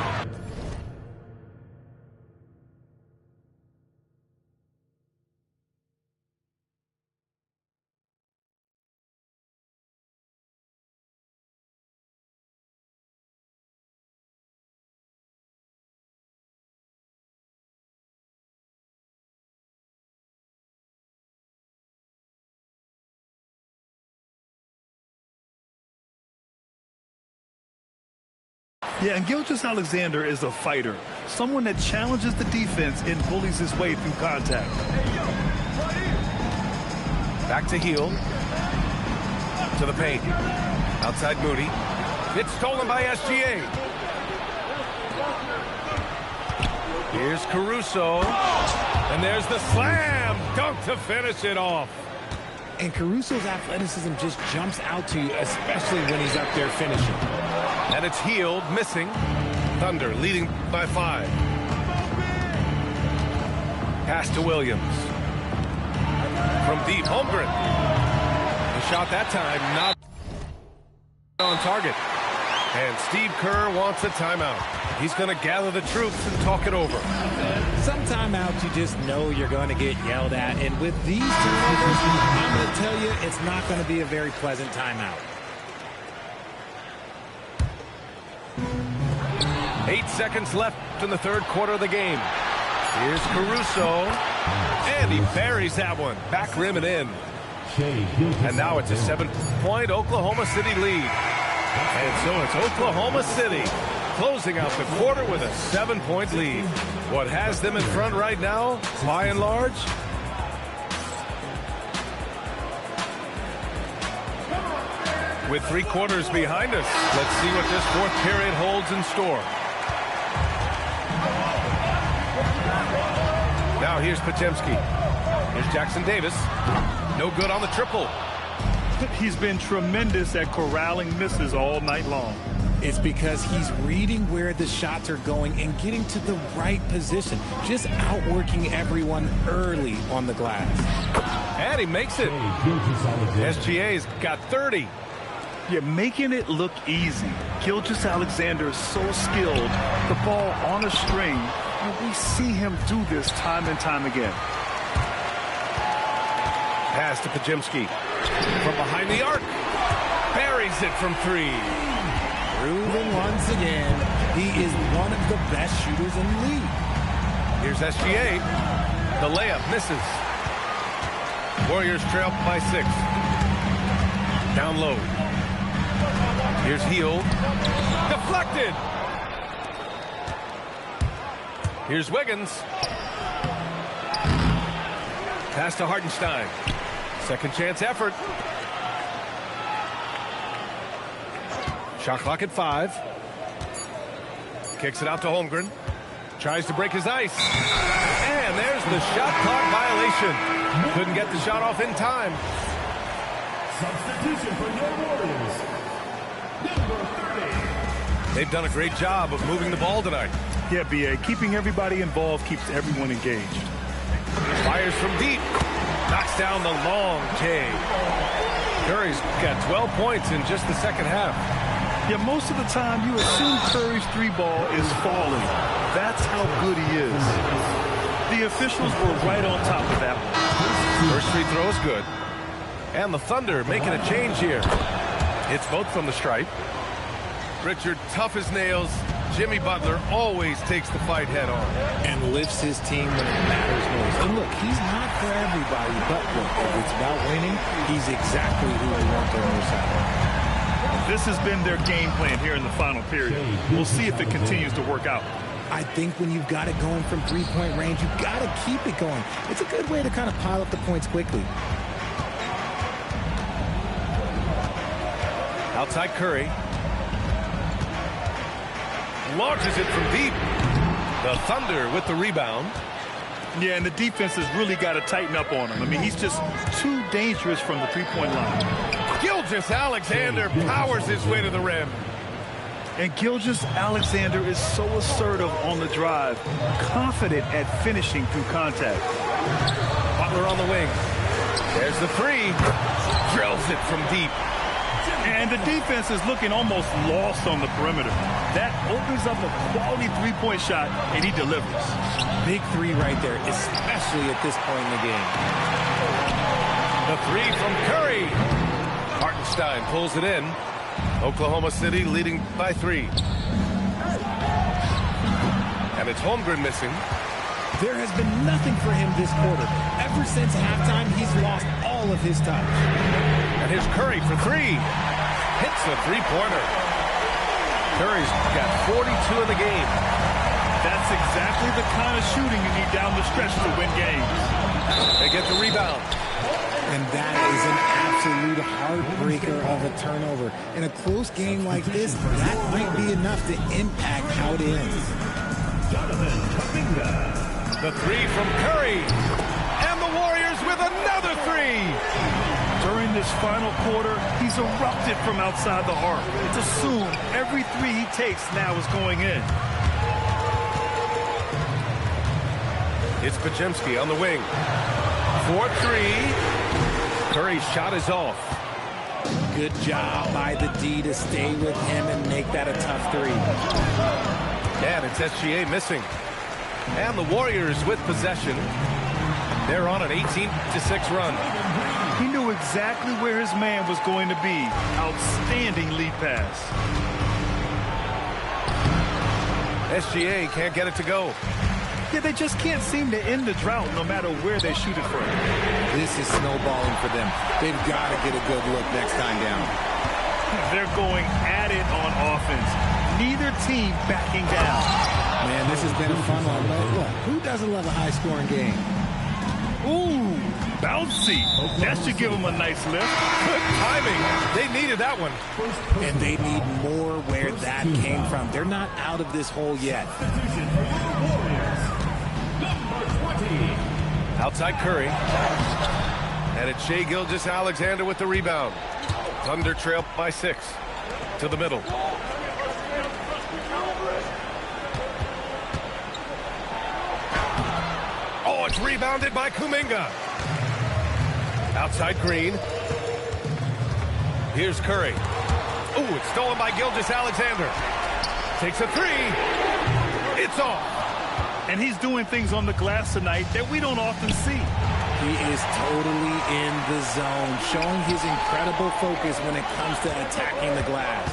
Yeah, and Gilgeous-Alexander is a fighter, someone that challenges the defense and bullies his way through contact. Back to Hield. To the paint. Outside Moody. It's stolen by SGA. Here's Caruso. And there's the slam dunk to finish it off. And Caruso's athleticism just jumps out to you, especially when he's up there finishing. And it's Hield missing. Thunder leading by 5. Pass to Williams. From deep, Holmgren. The shot that time not on target. And Steve Kerr wants a timeout. He's going to gather the troops and talk it over. Some timeouts you just know you're going to get yelled at. And with these turnovers, I'm going to tell you it's not going to be a very pleasant timeout. 8 seconds left in the third quarter of the game. Here's Caruso. And he buries that one. Back rim and in. And now it's a 7-point Oklahoma City lead. And so it's Oklahoma City closing out the quarter with a 7-point lead. What has them in front right now, by and large? With 3 quarters behind us, let's see what this 4th period holds in store. Now here's Podziemski. Here's Jackson Davis. No good on the triple. He's been tremendous at corralling misses all night long. It's because he's reading where the shots are going and getting to the right position. Just outworking everyone early on the glass. And he makes it. SGA's got 30. You're making it look easy. Gilgeous-Alexander is so skilled. The ball on a string, and we see him do this time and time again. Pass to Podziemski. From behind the arc. Buries it from 3. Proven once again, he is one of the best shooters in the league. Here's SGA. The layup misses. Warriors trail by 6. Down low. Here's Hield. Deflected. Here's Wiggins. Pass to Hartenstein. Second chance effort. Shot clock at 5. Kicks it out to Holmgren. Tries to break his ice. And there's the shot clock violation. Couldn't get the shot off in time. Substitution for your Warriors. Number 30. They've done a great job of moving the ball tonight. Yeah, B.A. Keeping everybody involved keeps everyone engaged. Fires from deep. Knocks down the long K. Curry's got 12 points in just the second half. Yeah, most of the time you assume Curry's 3-ball is falling. That's how good he is. The officials were right on top of that one. First free throw is good. And the Thunder making a change here. It's both from the stripe. Richard, tough as nails. Jimmy Butler always takes the fight head on. And lifts his team when it matters most. And look, he's not for everybody, but look, if it's about winning, he's exactly who we want on their side. This has been their game plan here in the final period. We'll see if it continues to work out. I think when you've got it going from 3-point range, you've got to keep it going. It's a good way to kind of pile up the points quickly. Outside Curry. Launches it from deep. The Thunder with the rebound. Yeah, and the defense has really got to tighten up on him. I mean, he's just too dangerous from the 3-point line. Gilgeous-Alexander powers his way to the rim. And Gilgeous-Alexander is so assertive on the drive, confident at finishing through contact. Butler on the wing. There's the 3. Drills it from deep. And the defense is looking almost lost on the perimeter. That opens up a quality 3-point shot, and he delivers. Big 3 right there, especially at this point in the game. The 3 from Curry. Hartenstein pulls it in. Oklahoma City leading by 3. And it's Holmgren missing. There has been nothing for him this quarter. Ever since halftime, he's lost all of his touch. And here's Curry for 3. Hits a 3-pointer. Curry's got 42 in the game. That's exactly the kind of shooting you need down the stretch to win games. They get the rebound. And that is an absolute heartbreaker of a turnover. In a close game like this, that might be enough to impact how it ends. The 3 from Curry. And the Warriors with another 3. During this final quarter, he's erupted from outside the arc. It's assumed every 3 he takes now is going in. It's Podziemski on the wing. 4-3. Curry's shot is off. Good job by the D to stay with him and make that a tough 3. And it's SGA missing. And the Warriors with possession. They're on an 18-6 run. He knew exactly where his man was going to be. Outstanding lead pass. SGA can't get it to go. Yeah, they just can't seem to end the drought no matter where they shoot it from. This is snowballing for them. They've got to get a good look next time down. They're going at it on offense. Neither team backing down. Man, this has been a fun one. Look, who doesn't love a high-scoring game? Ooh, bouncy. That should give them a nice lift. Good timing. They needed that one. And they need more where that came from. They're not out of this hole yet. Outside Curry. And it's Shai Gilgeous-Alexander with the rebound. Thunder trail by 6. To the middle. Oh, it's rebounded by Kuminga. Outside Green. Here's Curry. Ooh, it's stolen by Gilgeous-Alexander. Takes a 3. It's off. And he's doing things on the glass tonight that we don't often see. He is totally in the zone, showing his incredible focus when it comes to attacking the glass.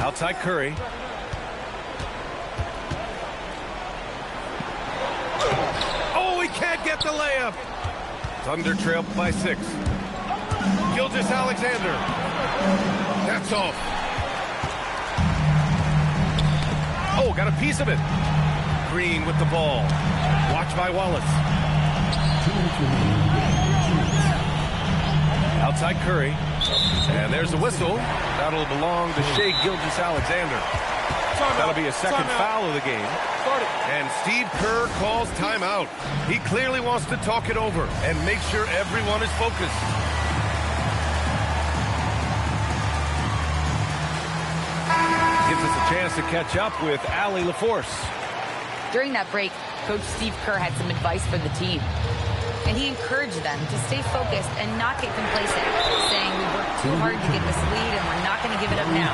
Outside Curry. Oh, he can't get the layup. Thunder trail by 6. Gilgeous-Alexander. That's off. Oh, got a piece of it. Green with the ball. Watch by Wallace. Outside Curry. And there's the whistle. That'll belong to Shai Gilgeous-Alexander. That'll be a second foul of the game. And Steve Kerr calls timeout. He clearly wants to talk it over and make sure everyone is focused. Gives us a chance to catch up with Allie LaForce. During that break, Coach Steve Kerr had some advice for the team. And he encouraged them to stay focused and not get complacent, saying we worked too hard to get this lead and we're not going to give it up now.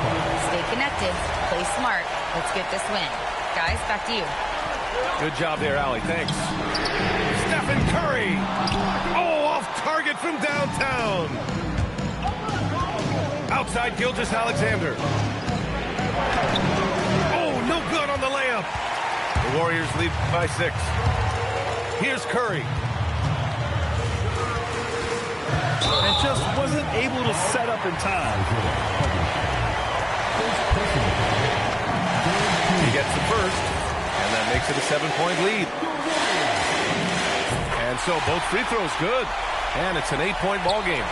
Stay connected, play smart, let's get this win. Guys, back to you. Good job there, Allie. Thanks. Stephen Curry. Oh, off target from downtown. Outside Gilgeous-Alexander. Oh, no good on the layup. The Warriors lead by 6. Here's Curry. And just wasn't able to set up in time. He gets the first, and that makes it a 7-point lead. And so both free throws good, and it's an 8-point ball game.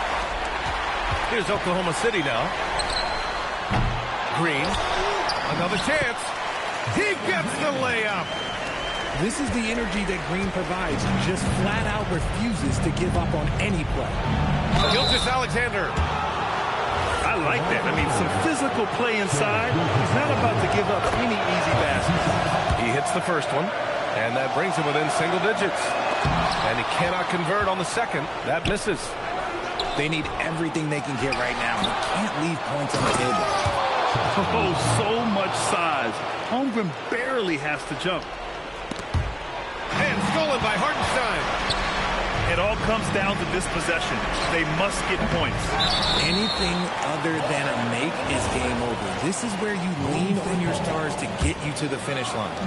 Here's Oklahoma City now. Green, another chance. He gets the layup. This is the energy that Green provides. Just flat out refuses to give up on any play. Gilgeous-Alexander. I like that. I mean, some physical play inside. He's not about to give up any easy baskets. He hits the first one, and that brings him within single digits. And he cannot convert on the second. That misses. They need everything they can get right now. They can't leave points on the table. Oh, so much size. Holmgren barely has to jump. And stolen by Hartenstein. It all comes down to this possession. They must get points. Anything other than a make is game over. This is where you lean on your stars to get you to the finish line.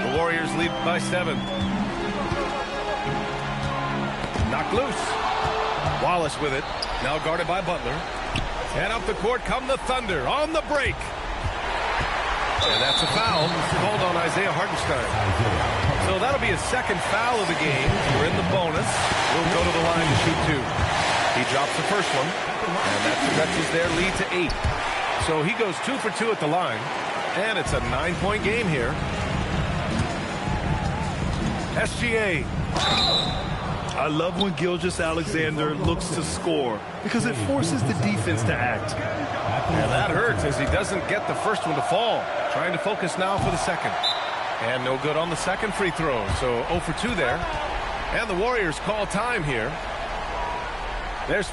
The Warriors lead by 7. Knocked loose. Wallace with it. Now guarded by Butler. And up the court come the Thunder on the break. And that's a foul called on Isaiah Hartenstein. So that'll be a second foul of the game. We're in the bonus. We'll go to the line to shoot 2. He drops the first one, and that stretches their lead to 8. So he goes 2 for 2 at the line, and it's a 9-point game here. SGA. I love when Gilgeous-Alexander looks to score because it forces the defense to act. And that hurts as he doesn't get the first one to fall. Trying to focus now for the second. And no good on the second free throw. So 0 for 2 there. And the Warriors call time here. There's